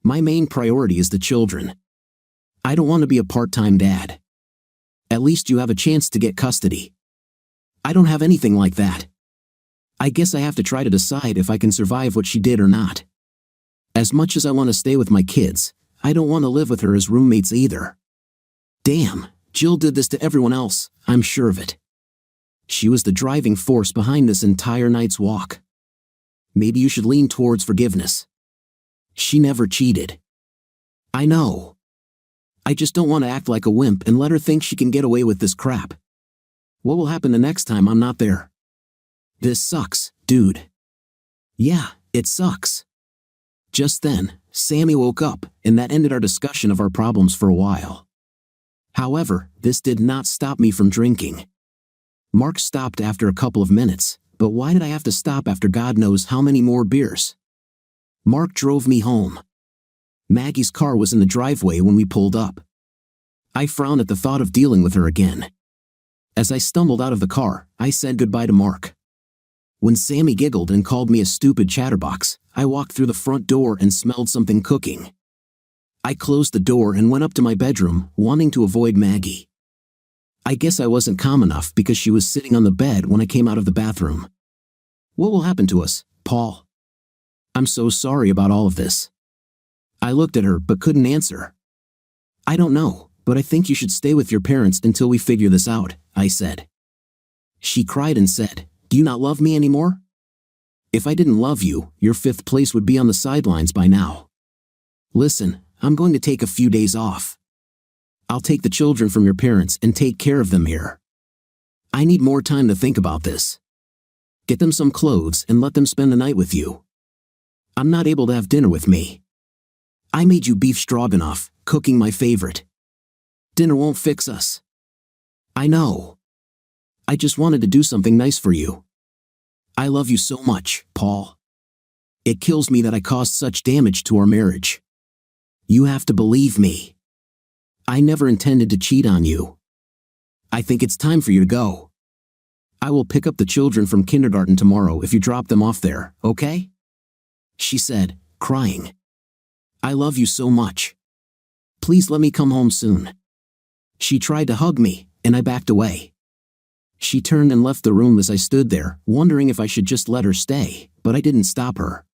My main priority is the children. I don't want to be a part-time dad. At least you have a chance to get custody. I don't have anything like that. I guess I have to try to decide if I can survive what she did or not. As much as I want to stay with my kids, I don't want to live with her as roommates either. Damn, Jill did this to everyone else, I'm sure of it. She was the driving force behind this entire night's walk. Maybe you should lean towards forgiveness. She never cheated. I know. I just don't want to act like a wimp and let her think she can get away with this crap. What will happen the next time I'm not there? This sucks, dude. Yeah, it sucks. Just then, Sammy woke up, and that ended our discussion of our problems for a while. However, this did not stop me from drinking. Mark stopped after a couple of minutes, but why did I have to stop after God knows how many more beers? Mark drove me home. Maggie's car was in the driveway when we pulled up. I frowned at the thought of dealing with her again. As I stumbled out of the car, I said goodbye to Mark. When Sammy giggled and called me a stupid chatterbox, I walked through the front door and smelled something cooking. I closed the door and went up to my bedroom, wanting to avoid Maggie. I guess I wasn't calm enough because she was sitting on the bed when I came out of the bathroom. What will happen to us, Paul? I'm so sorry about all of this. I looked at her but couldn't answer. I don't know, but I think you should stay with your parents until we figure this out, I said. She cried and said, "Do you not love me anymore? If I didn't love you, your fifth place would be on the sidelines by now. Listen, I'm going to take a few days off. I'll take the children from your parents and take care of them here. I need more time to think about this. Get them some clothes and let them spend the night with you. I'm not able to have dinner with me. I made you beef stroganoff, cooking my favorite. Dinner won't fix us. I know. I just wanted to do something nice for you. I love you so much, Paul. It kills me that I caused such damage to our marriage. You have to believe me. I never intended to cheat on you. I think it's time for you to go. I will pick up the children from kindergarten tomorrow if you drop them off there, okay?" She said, crying. "I love you so much. Please let me come home soon." She tried to hug me, and I backed away. She turned and left the room as I stood there, wondering if I should just let her stay, but I didn't stop her.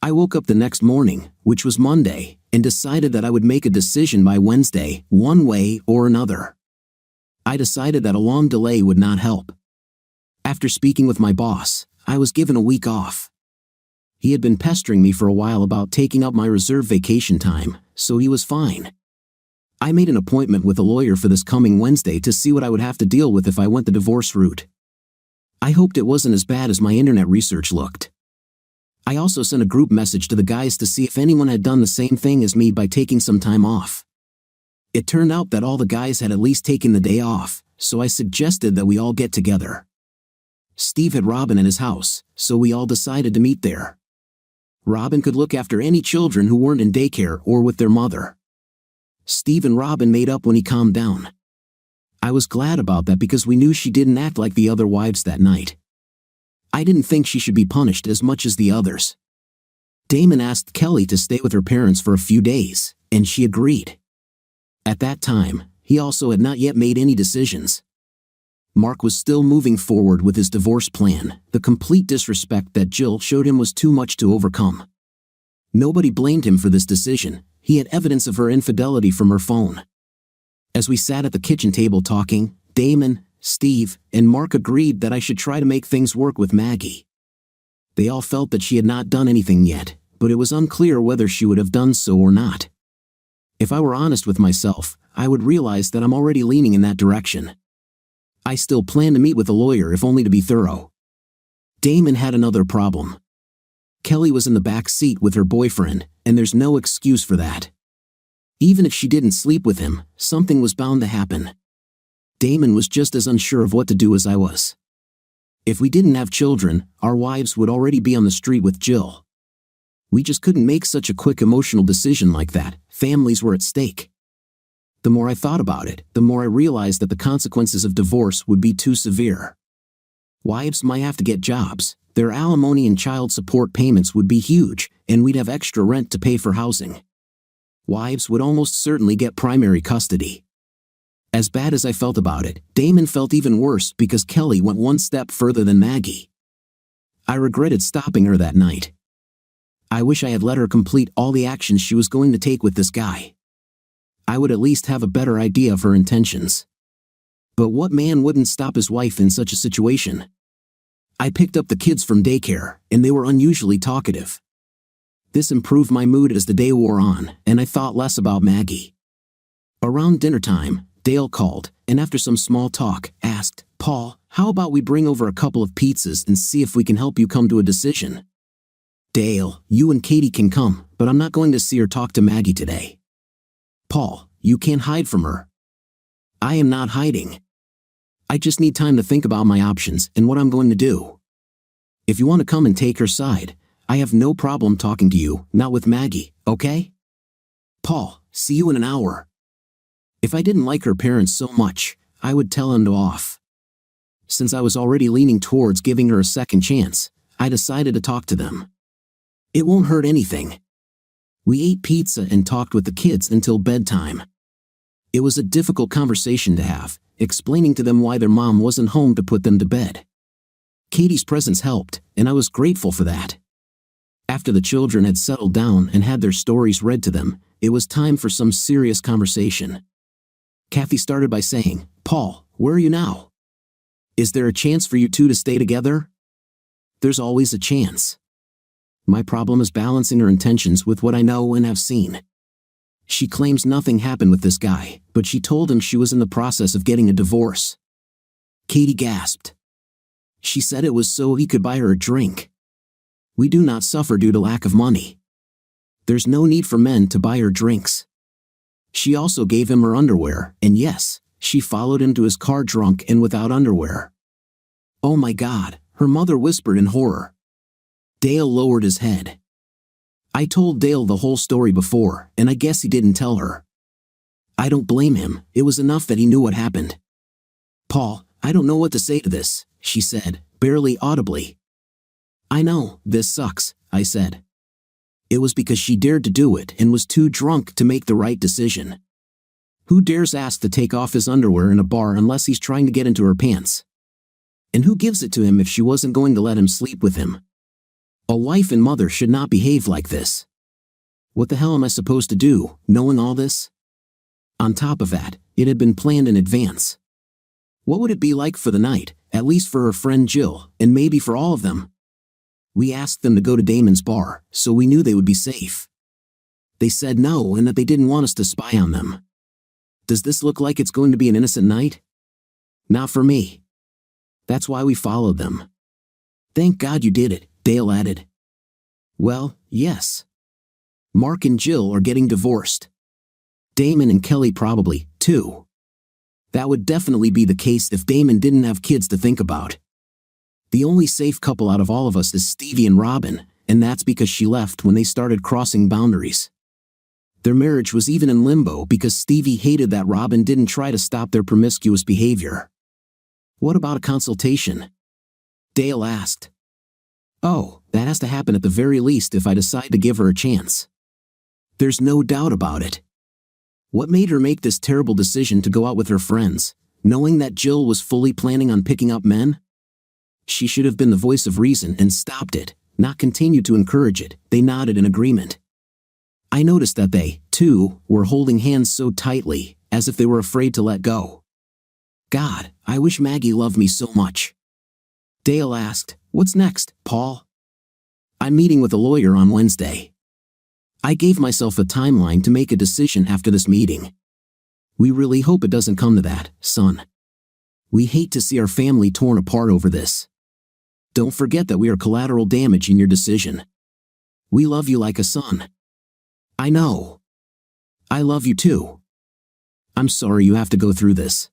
I woke up the next morning, which was Monday, and decided that I would make a decision by Wednesday, one way or another. I decided that a long delay would not help. After speaking with my boss, I was given a week off. He had been pestering me for a while about taking up my reserved vacation time, so he was fine. I made an appointment with a lawyer for this coming Wednesday to see what I would have to deal with if I went the divorce route. I hoped it wasn't as bad as my internet research looked. I also sent a group message to the guys to see if anyone had done the same thing as me by taking some time off. It turned out that all the guys had at least taken the day off, so I suggested that we all get together. Steve had Robin at his house, so we all decided to meet there. Robin could look after any children who weren't in daycare or with their mother. Steve and Robin made up when he calmed down. I was glad about that because we knew she didn't act like the other wives that night. I didn't think she should be punished as much as the others. Damon asked Kelly to stay with her parents for a few days, and she agreed. At that time, he also had not yet made any decisions. Mark was still moving forward with his divorce plan. The complete disrespect that Jill showed him was too much to overcome. Nobody blamed him for this decision. He had evidence of her infidelity from her phone. As we sat at the kitchen table talking, Damon, Steve, and Mark agreed that I should try to make things work with Maggie. They all felt that she had not done anything yet, but it was unclear whether she would have done so or not. If I were honest with myself, I would realize that I'm already leaning in that direction. I still plan to meet with a lawyer if only to be thorough. Damon had another problem. Kelly was in the back seat with her boyfriend, and there's no excuse for that. Even if she didn't sleep with him, something was bound to happen. Damon was just as unsure of what to do as I was. If we didn't have children, our wives would already be on the street with Jill. We just couldn't make such a quick emotional decision like that. Families were at stake. The more I thought about it, the more I realized that the consequences of divorce would be too severe. Wives might have to get jobs, their alimony and child support payments would be huge, and we'd have extra rent to pay for housing. Wives would almost certainly get primary custody. As bad as I felt about it, Damon felt even worse because Kelly went one step further than Maggie. I regretted stopping her that night. I wish I had let her complete all the actions she was going to take with this guy. I would at least have a better idea of her intentions. But what man wouldn't stop his wife in such a situation? I picked up the kids from daycare, and they were unusually talkative. This improved my mood as the day wore on, and I thought less about Maggie. Around dinner time, Dale called, and after some small talk, asked, "Paul, how about we bring over a couple of pizzas and see if we can help you come to a decision?" "Dale, you and Katie can come, but I'm not going to see or talk to Maggie today." "Paul, you can't hide from her." "I am not hiding. I just need time to think about my options and what I'm going to do. If you want to come and take her side, I have no problem talking to you, not with Maggie, okay?" "Paul, see you in an hour." If I didn't like her parents so much, I would tell them to off. Since I was already leaning towards giving her a second chance, I decided to talk to them. It won't hurt anything. We ate pizza and talked with the kids until bedtime. It was a difficult conversation to have, explaining to them why their mom wasn't home to put them to bed. Katie's presence helped, and I was grateful for that. After the children had settled down and had their stories read to them, it was time for some serious conversation. Kathy started by saying, "Paul, where are you now? Is there a chance for you two to stay together?" "There's always a chance. My problem is balancing her intentions with what I know and have seen." She claims nothing happened with this guy, but she told him she was in the process of getting a divorce. Katie gasped. She said it was so he could buy her a drink. We do not suffer due to lack of money. There's no need for men to buy her drinks. She also gave him her underwear, and yes, she followed him to his car drunk and without underwear. "Oh my God," her mother whispered in horror. Dale lowered his head. I told Dale the whole story before, and I guess he didn't tell her. I don't blame him, it was enough that he knew what happened. "Paul, I don't know what to say to this," she said, barely audibly. "I know, this sucks," I said. It was because she dared to do it and was too drunk to make the right decision. Who dares ask to take off his underwear in a bar unless he's trying to get into her pants? And who gives it to him if she wasn't going to let him sleep with him? A wife and mother should not behave like this. What the hell am I supposed to do, knowing all this? On top of that, it had been planned in advance. What would it be like for the night, at least for her friend Jill, and maybe for all of them? We asked them to go to Damon's bar, so we knew they would be safe. They said no and that they didn't want us to spy on them. Does this look like it's going to be an innocent night? Not for me. That's why we followed them. Thank God you did it, Dale added. Well, yes. Mark and Jill are getting divorced. Damon and Kelly probably, too. That would definitely be the case if Damon didn't have kids to think about. The only safe couple out of all of us is Stevie and Robin, and that's because she left when they started crossing boundaries. Their marriage was even in limbo because Stevie hated that Robin didn't try to stop their promiscuous behavior. What about a consultation? Dale asked. Oh, that has to happen at the very least if I decide to give her a chance. There's no doubt about it. What made her make this terrible decision to go out with her friends, knowing that Jill was fully planning on picking up men? She should have been the voice of reason and stopped it, not continued to encourage it. They nodded in agreement. I noticed that they, too, were holding hands so tightly, as if they were afraid to let go. God, I wish Maggie loved me so much. Dale asked, What's next, Paul? I'm meeting with a lawyer on Wednesday. I gave myself a timeline to make a decision after this meeting. We really hope it doesn't come to that, son. We hate to see our family torn apart over this. Don't forget that we are collateral damage in your decision. We love you like a son. I know. I love you too. I'm sorry you have to go through this.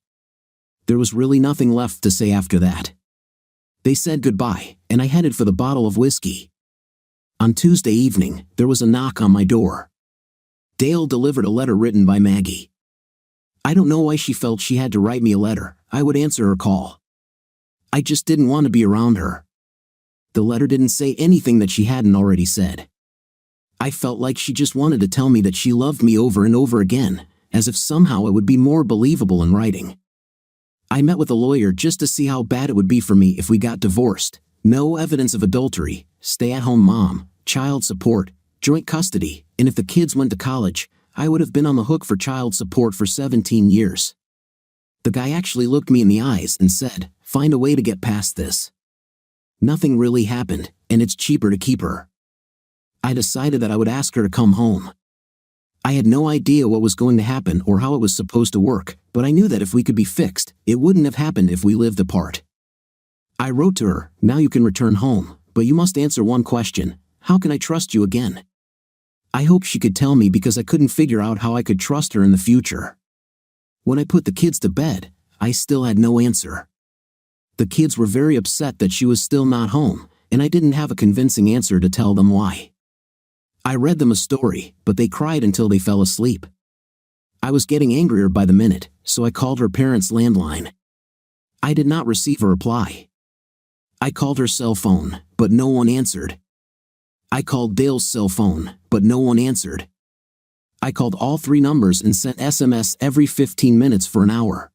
There was really nothing left to say after that. They said goodbye, and I headed for the bottle of whiskey. On Tuesday evening, there was a knock on my door. Dale delivered a letter written by Maggie. I don't know why she felt she had to write me a letter. I would answer her call. I just didn't want to be around her. The letter didn't say anything that she hadn't already said. I felt like she just wanted to tell me that she loved me over and over again, as if somehow it would be more believable in writing. I met with a lawyer just to see how bad it would be for me if we got divorced. No evidence of adultery, stay-at-home mom, child support, joint custody, and if the kids went to college, I would have been on the hook for child support for 17 years. The guy actually looked me in the eyes and said, "Find a way to get past this. Nothing really happened, and it's cheaper to keep her." I decided that I would ask her to come home. I had no idea what was going to happen or how it was supposed to work, but I knew that if we could be fixed, it wouldn't have happened if we lived apart. I wrote to her, "Now you can return home, but you must answer one question. How can I trust you again?" I hoped she could tell me because I couldn't figure out how I could trust her in the future. When I put the kids to bed, I still had no answer. The kids were very upset that she was still not home, and I didn't have a convincing answer to tell them why. I read them a story, but they cried until they fell asleep. I was getting angrier by the minute, so I called her parents' landline. I did not receive a reply. I called her cell phone, but no one answered. I called Dale's cell phone, but no one answered. I called all 3 numbers and sent SMS every 15 minutes for an hour.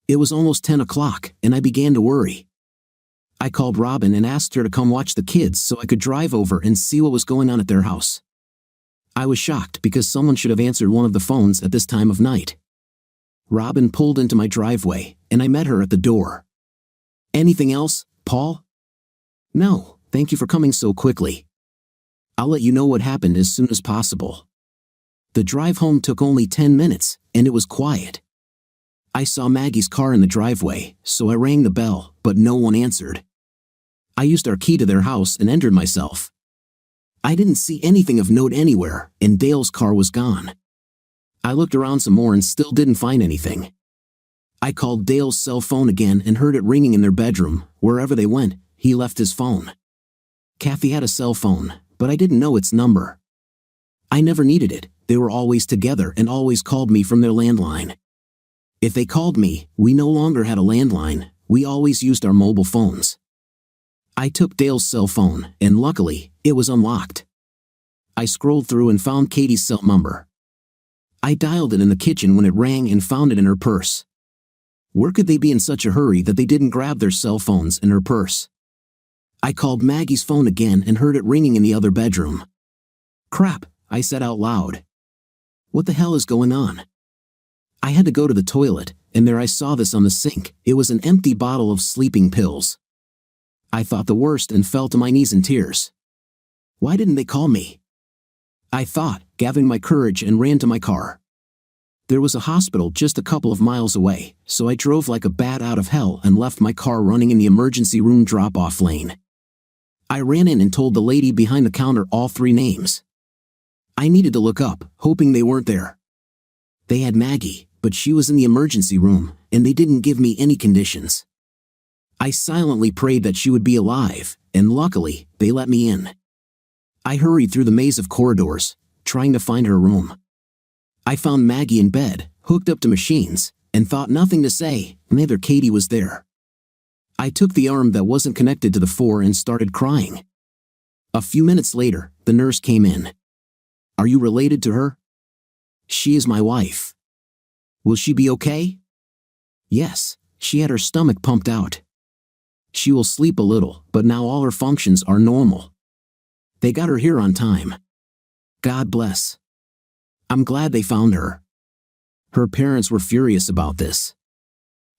It was almost 10 o'clock, and I began to worry. I called Robin and asked her to come watch the kids so I could drive over and see what was going on at their house. I was shocked because someone should have answered one of the phones at this time of night. Robin pulled into my driveway, and I met her at the door. "Anything else, Paul?" "No, thank you for coming so quickly. I'll let you know what happened as soon as possible." The drive home took only 10 minutes, and it was quiet. I saw Maggie's car in the driveway, so I rang the bell, but no one answered. I used our key to their house and entered myself. I didn't see anything of note anywhere, and Dale's car was gone. I looked around some more and still didn't find anything. I called Dale's cell phone again and heard it ringing in their bedroom. Wherever they went, he left his phone. Kathy had a cell phone, but I didn't know its number. I never needed it. They were always together and always called me from their landline. If they called me, we no longer had a landline. We always used our mobile phones. I took Dale's cell phone, and luckily, it was unlocked. I scrolled through and found Katie's cell number. I dialed it in the kitchen when it rang and found it in her purse. Where could they be in such a hurry that they didn't grab their cell phones in her purse? I called Maggie's phone again and heard it ringing in the other bedroom. "Crap," I said out loud. "What the hell is going on?" I had to go to the toilet, and there I saw this on the sink. It was an empty bottle of sleeping pills. I thought the worst and fell to my knees in tears. Why didn't they call me? I thought, gathering my courage, and ran to my car. There was a hospital just a couple of miles away, so I drove like a bat out of hell and left my car running in the emergency room drop-off lane. I ran in and told the lady behind the counter all 3 names. I needed to look up, hoping they weren't there. They had Maggie, but she was in the emergency room, and they didn't give me any conditions. I silently prayed that she would be alive, and luckily, they let me in. I hurried through the maze of corridors, trying to find her room. I found Maggie in bed, hooked up to machines, and thought nothing to say. Neither Katie was there. I took the arm that wasn't connected to the 4 and started crying. A few minutes later, the nurse came in. "Are you related to her?" "She is my wife." "Will she be okay?" "Yes, she had her stomach pumped out. She will sleep a little, but now all her functions are normal. They got her here on time. God bless. I'm glad they found her." Her parents were furious about this.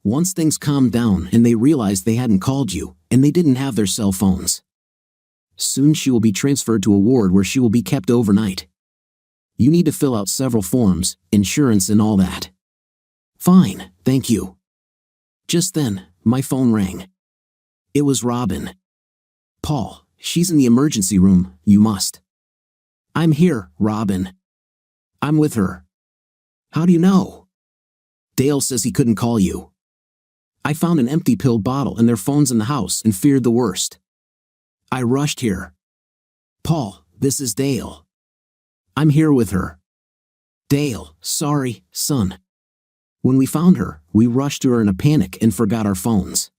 Once things calmed down and they realized they hadn't called you, and they didn't have their cell phones. Soon she will be transferred to a ward where she will be kept overnight. You need to fill out several forms, insurance and all that. "Fine, thank you." Just then, my phone rang. It was Robin. "Paul, she's in the emergency room, you must." "I'm here, Robin. I'm with her." "How do you know?" "Dale says he couldn't call you. I found an empty pill bottle and their phones in the house and feared the worst. I rushed here." Paul, this is Dale. I'm here with her. Dale, sorry, son. When we found her, we rushed to her in a panic and forgot our phones.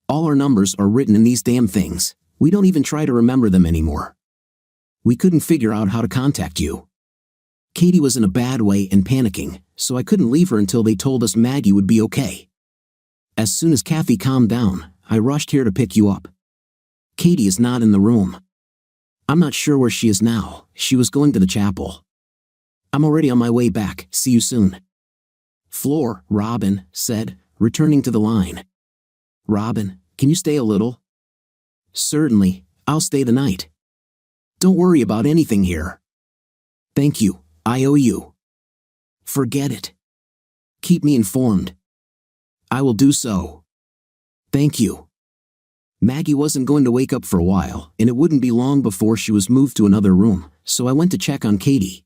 All our numbers are written in these damn things. We don't even try to remember them anymore. We couldn't figure out how to contact you. Katie was in a bad way and panicking, so I couldn't leave her until they told us Maggie would be okay. As soon as Kathy calmed down, I rushed here to pick you up. Katie is not in the room. I'm not sure where she is now. She was going to the chapel. I'm already on my way back. See you soon. Floor, Robin said, returning to the line. Robin, can you stay a little? Certainly, I'll stay the night. Don't worry about anything here. Thank you, I owe you. Forget it. Keep me informed. I will do so. Thank you. Maggie wasn't going to wake up for a while, and it wouldn't be long before she was moved to another room, so I went to check on Katie.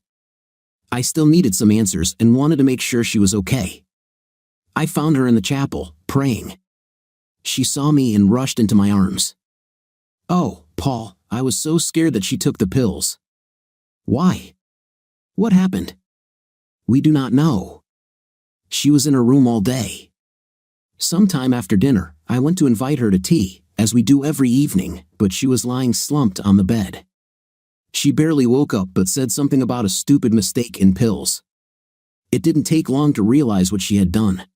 I still needed some answers and wanted to make sure she was okay. I found her in the chapel, praying. She saw me and rushed into my arms. Oh, Paul, I was so scared that she took the pills. Why? What happened? We do not know. She was in her room all day. Sometime after dinner, I went to invite her to tea, as we do every evening, but she was lying slumped on the bed. She barely woke up but said something about a stupid mistake in pills. It didn't take long to realize what she had done.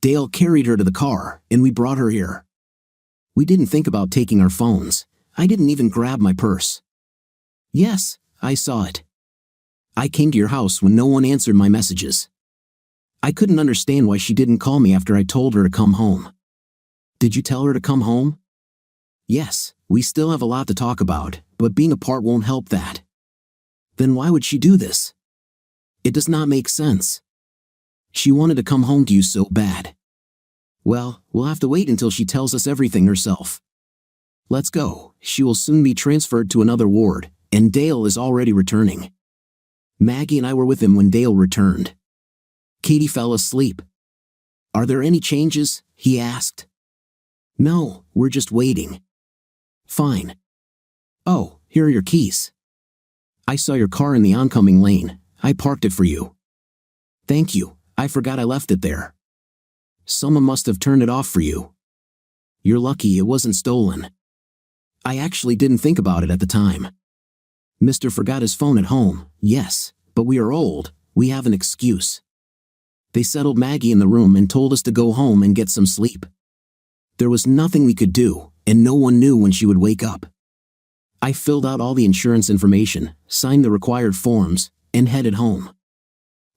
Dale carried her to the car, and we brought her here. We didn't think about taking our phones. I didn't even grab my purse. Yes, I saw it. I came to your house when no one answered my messages. I couldn't understand why she didn't call me after I told her to come home. Did you tell her to come home? Yes, we still have a lot to talk about, but being apart won't help that. Then why would she do this? It does not make sense. She wanted to come home to you so bad. Well, we'll have to wait until she tells us everything herself. Let's go. She will soon be transferred to another ward, and Dale is already returning. Maggie and I were with him when Dale returned. Katie fell asleep. Are there any changes? He asked. No, we're just waiting. Fine. Oh, here are your keys. I saw your car in the oncoming lane. I parked it for you. Thank you. I forgot I left it there. Someone must have turned it off for you. You're lucky it wasn't stolen. I actually didn't think about it at the time. Mr. forgot his phone at home, yes, but we are old. We have an excuse. They settled Maggie in the room and told us to go home and get some sleep. There was nothing we could do, and no one knew when she would wake up. I filled out all the insurance information, signed the required forms, and headed home.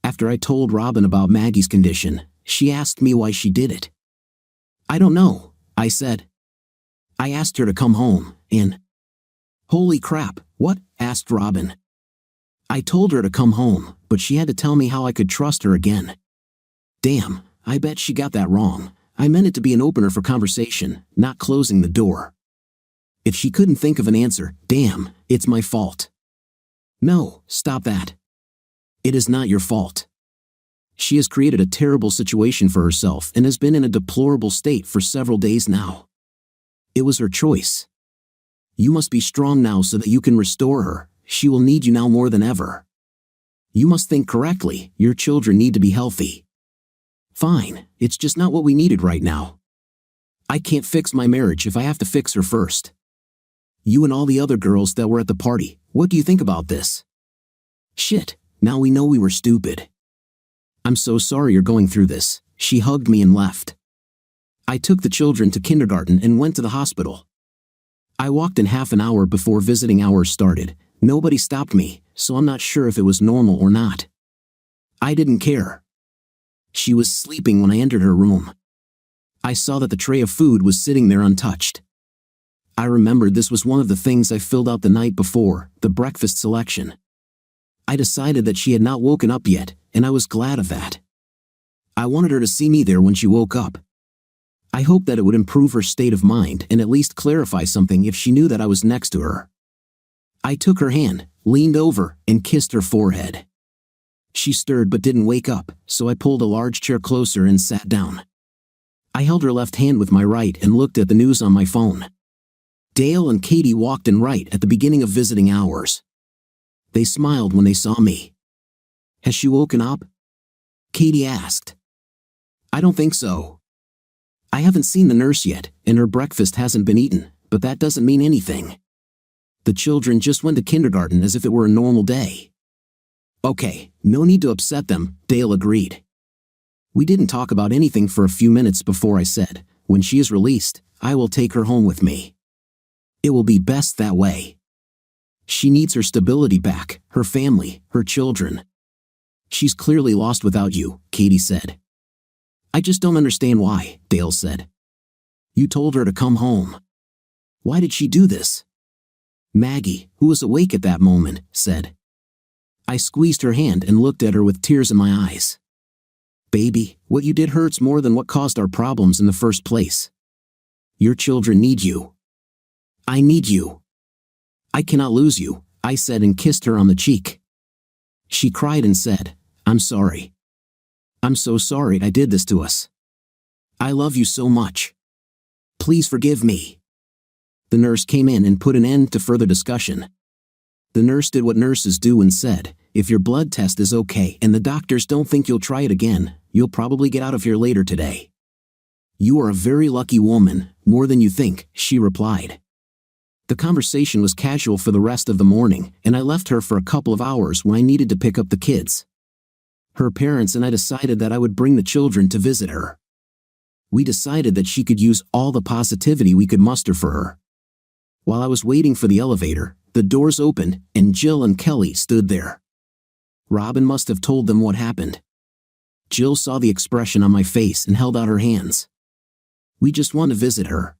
After I told Robin about Maggie's condition, she asked me why she did it. I don't know, I said. I asked her to come home, and... Holy crap, what? Asked Robin. I told her to come home, but she had to tell me how I could trust her again. Damn, I bet she got that wrong. I meant it to be an opener for conversation, not closing the door. If she couldn't think of an answer, damn, it's my fault. No, stop that. It is not your fault. She has created a terrible situation for herself and has been in a deplorable state for several days now. It was her choice. You must be strong now so that you can restore her. She will need you now more than ever. You must think correctly. Your children need to be healthy. Fine, it's just not what we needed right now. I can't fix my marriage if I have to fix her first. You and all the other girls that were at the party, what do you think about this? Shit, now we know we were stupid. I'm so sorry you're going through this. She hugged me and left. I took the children to kindergarten and went to the hospital. I walked in half an hour before visiting hours started. Nobody stopped me, so I'm not sure if it was normal or not. I didn't care. She was sleeping when I entered her room. I saw that the tray of food was sitting there untouched. I remembered this was one of the things I filled out the night before, the breakfast selection. I decided that she had not woken up yet, and I was glad of that. I wanted her to see me there when she woke up. I hoped that it would improve her state of mind and at least clarify something if she knew that I was next to her. I took her hand, leaned over, and kissed her forehead. She stirred but didn't wake up, so I pulled a large chair closer and sat down. I held her left hand with my right and looked at the news on my phone. Dale and Katie walked in right at the beginning of visiting hours. They smiled when they saw me. "Has she woken up?" Katie asked. "I don't think so. I haven't seen the nurse yet, and her breakfast hasn't been eaten, but that doesn't mean anything. The children just went to kindergarten as if it were a normal day." "Okay, no need to upset them," Dale agreed. We didn't talk about anything for a few minutes before I said, "When she is released, I will take her home with me. It will be best that way. She needs her stability back, her family, her children. She's clearly lost without you," Katie said. "I just don't understand why," Dale said. "You told her to come home. Why did she do this?" Maggie, who was awake at that moment, said. I squeezed her hand and looked at her with tears in my eyes. "Baby, what you did hurts more than what caused our problems in the first place. Your children need you. I need you. I cannot lose you," I said and kissed her on the cheek. She cried and said, "I'm sorry. I'm so sorry I did this to us. I love you so much. Please forgive me." The nurse came in and put an end to further discussion. The nurse did what nurses do and said, "If your blood test is okay and the doctors don't think you'll try it again, you'll probably get out of here later today." "You are a very lucky woman, more than you think," she replied. The conversation was casual for the rest of the morning, and I left her for a couple of hours when I needed to pick up the kids. Her parents and I decided that I would bring the children to visit her. We decided that she could use all the positivity we could muster for her. While I was waiting for the elevator, the doors opened, and Jill and Kelly stood there. Robin must have told them what happened. Jill saw the expression on my face and held out her hands. "We just want to visit her.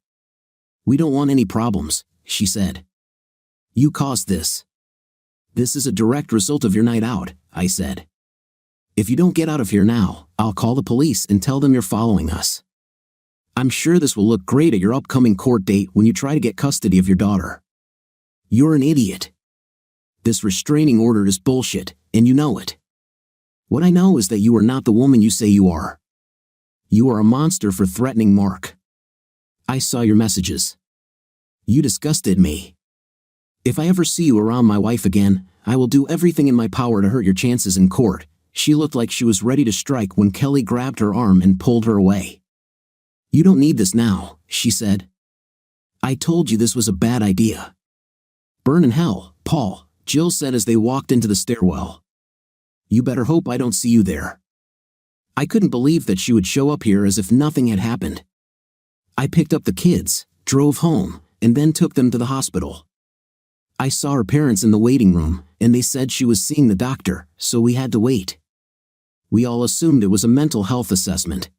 We don't want any problems," she said. "You caused this. This is a direct result of your night out," I said. "If you don't get out of here now, I'll call the police and tell them you're following us. I'm sure this will look great at your upcoming court date when you try to get custody of your daughter. You're an idiot. This restraining order is bullshit, and you know it. What I know is that you are not the woman you say you are. You are a monster for threatening Mark. I saw your messages. You disgusted me. If I ever see you around my wife again, I will do everything in my power to hurt your chances in court." She looked like she was ready to strike when Kelly grabbed her arm and pulled her away. "You don't need this now," she said. "I told you this was a bad idea." "Burn in hell, Paul," Jill said as they walked into the stairwell. "You better hope I don't see you there." I couldn't believe that she would show up here as if nothing had happened. I picked up the kids, drove home, and then took them to the hospital. I saw her parents in the waiting room, and they said she was seeing the doctor, so we had to wait. We all assumed it was a mental health assessment.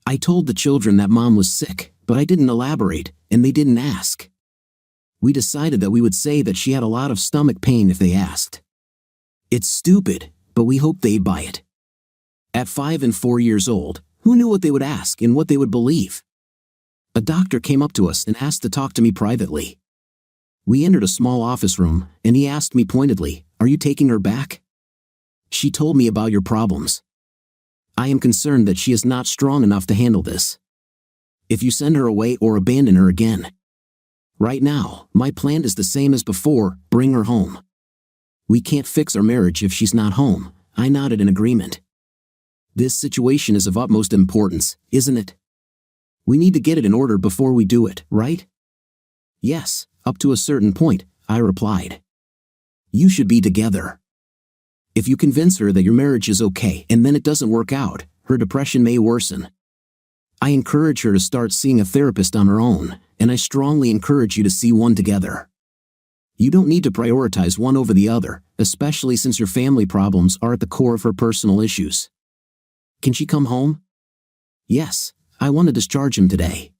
I told the children that Mom was sick, but I didn't elaborate, and they didn't ask. We decided that we would say that she had a lot of stomach pain if they asked. It's stupid, but we hoped they'd buy it. At 5 and 4 years old, who knew what they would ask and what they would believe? A doctor came up to us and asked to talk to me privately. We entered a small office room, and he asked me pointedly, "Are you taking her back? She told me about your problems. I am concerned that she is not strong enough to handle this. If you send her away or abandon her again. Right now, my plan is the same as before, bring her home. We can't fix our marriage if she's not home." I nodded in agreement. "This situation is of utmost importance, isn't it? We need to get it in order before we do it, right?" "Yes, up to a certain point," I replied. "You should be together. If you convince her that your marriage is okay and then it doesn't work out, her depression may worsen. I encourage her to start seeing a therapist on her own, and I strongly encourage you to see one together. You don't need to prioritize one over the other, especially since your family problems are at the core of her personal issues. Can she come home?" "Yes, I want to discharge him today.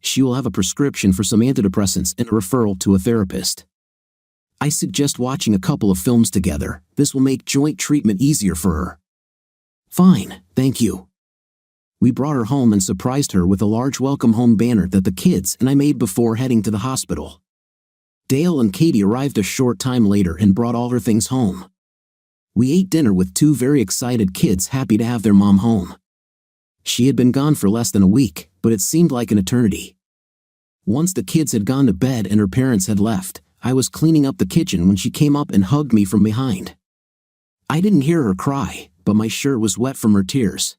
She will have a prescription for some antidepressants and a referral to a therapist. I suggest watching a couple of films together. This will make joint treatment easier for her." "Fine, thank you." We brought her home and surprised her with a large welcome home banner that the kids and I made before heading to the hospital. Dale and Katie arrived a short time later and brought all her things home. We ate dinner with 2 very excited kids happy to have their mom home. She had been gone for less than a week, but it seemed like an eternity. Once the kids had gone to bed and her parents had left, I was cleaning up the kitchen when she came up and hugged me from behind. I didn't hear her cry, but my shirt was wet from her tears.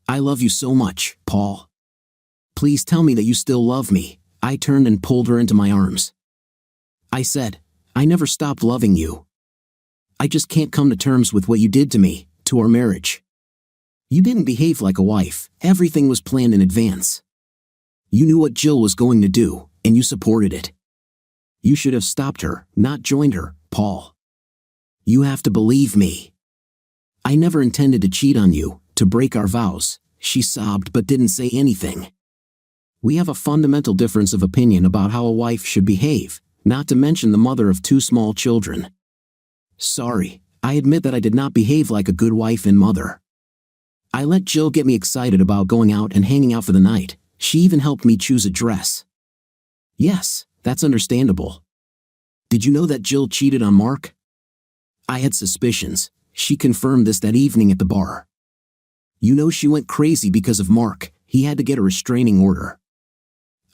"I love you so much, Paul. Please tell me that you still love me." I turned and pulled her into my arms. I said, "I never stopped loving you. I just can't come to terms with what you did to me, to our marriage. You didn't behave like a wife. Everything was planned in advance. You knew what Jill was going to do, and you supported it. You should have stopped her, not joined her, Paul. You have to believe me. I never intended to cheat on you, to break our vows." She sobbed but didn't say anything. We have a fundamental difference of opinion about how a wife should behave, not to mention the mother of 2 small children. Sorry, I admit that I did not behave like a good wife and mother. I let Jill get me excited about going out and hanging out for the night. She even helped me choose a dress. Yes, that's understandable. Did you know that Jill cheated on Mark? I had suspicions. She confirmed this that evening at the bar. You know she went crazy because of Mark. He had to get a restraining order.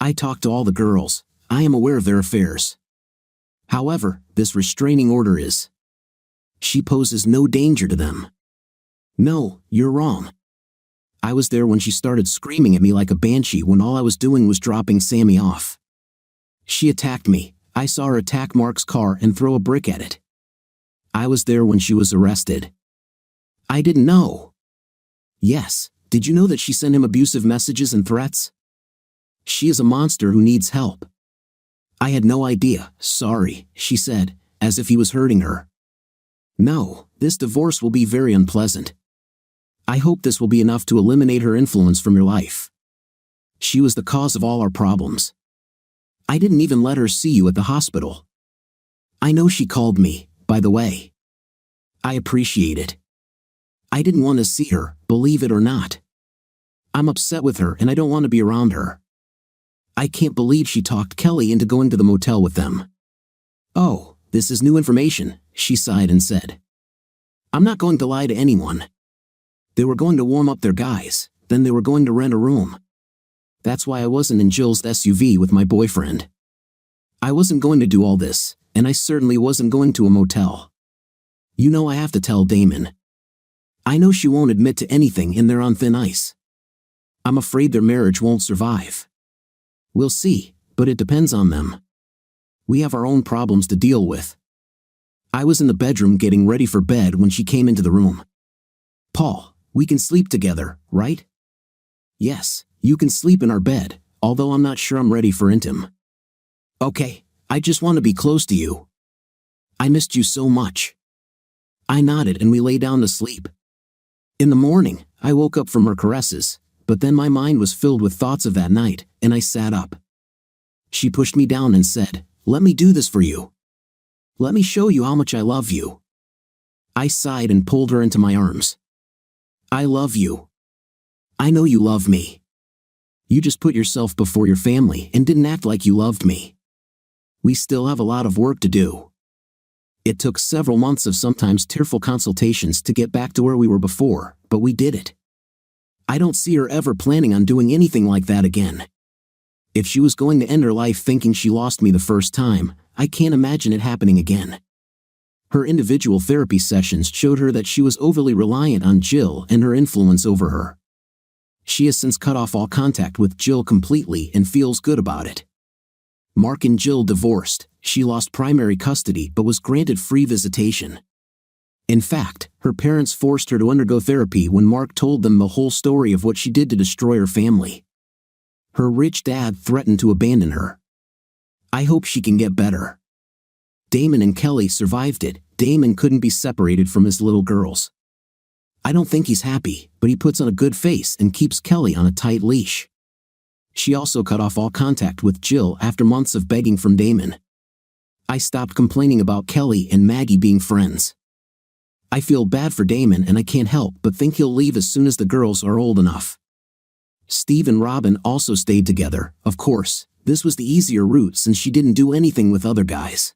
I talked to all the girls. I am aware of their affairs. However, this restraining order is. She poses no danger to them. No, you're wrong. I was there when she started screaming at me like a banshee when all I was doing was dropping Sammy off. She attacked me. I saw her attack Mark's car and throw a brick at it. I was there when she was arrested. I didn't know. Yes, did you know that she sent him abusive messages and threats? She is a monster who needs help. I had no idea. Sorry, she said, as if he was hurting her. No, this divorce will be very unpleasant. I hope this will be enough to eliminate her influence from your life. She was the cause of all our problems. I didn't even let her see you at the hospital. I know she called me, by the way. I appreciate it. I didn't want to see her, believe it or not. I'm upset with her and I don't want to be around her. I can't believe she talked Kelly into going to the motel with them. Oh, this is new information, she sighed and said. I'm not going to lie to anyone. They were going to warm up their guys, then they were going to rent a room. That's why I wasn't in Jill's SUV with my boyfriend. I wasn't going to do all this, and I certainly wasn't going to a motel. You know I have to tell Damon. I know she won't admit to anything and they're on thin ice. I'm afraid their marriage won't survive. We'll see, but it depends on them. We have our own problems to deal with. I was in the bedroom getting ready for bed when she came into the room. Paul, we can sleep together, right? Yes, you can sleep in our bed, although I'm not sure I'm ready for intim. Okay, I just want to be close to you. I missed you so much. I nodded and we lay down to sleep. In the morning, I woke up from her caresses, but then my mind was filled with thoughts of that night, and I sat up. She pushed me down and said, "Let me do this for you. Let me show you how much I love you." I sighed and pulled her into my arms. I love you. I know you love me. You just put yourself before your family and didn't act like you loved me. We still have a lot of work to do. It took several months of sometimes tearful consultations to get back to where we were before, but we did it. I don't see her ever planning on doing anything like that again. If she was going to end her life thinking she lost me the first time, I can't imagine it happening again. Her individual therapy sessions showed her that she was overly reliant on Jill and her influence over her. She has since cut off all contact with Jill completely and feels good about it. Mark and Jill divorced. She lost primary custody but was granted free visitation. In fact, her parents forced her to undergo therapy when Mark told them the whole story of what she did to destroy her family. Her rich dad threatened to abandon her. I hope she can get better. Damon and Kelly survived it. Damon couldn't be separated from his little girls. I don't think he's happy, but he puts on a good face and keeps Kelly on a tight leash. She also cut off all contact with Jill after months of begging from Damon. I stopped complaining about Kelly and Maggie being friends. I feel bad for Damon and I can't help but think he'll leave as soon as the girls are old enough. Steve and Robin also stayed together, of course. This was the easier route since she didn't do anything with other guys.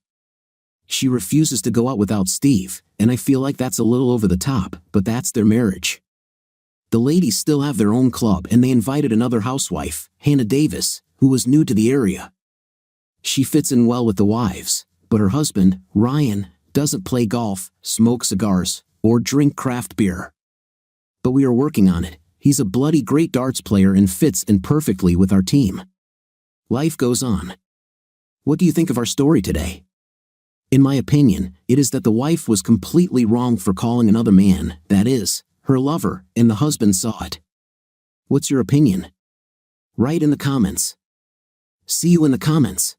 She refuses to go out without Steve, and I feel like that's a little over the top, but that's their marriage. The ladies still have their own club and they invited another housewife, Hannah Davis, who was new to the area. She fits in well with the wives, but her husband, Ryan, doesn't play golf, smoke cigars, or drink craft beer. But we are working on it. He's a bloody great darts player and fits in perfectly with our team. Life goes on. What do you think of our story today? In my opinion, it is that the wife was completely wrong for calling another man, that is, her lover, and the husband saw it. What's your opinion? Write in the comments. See you in the comments.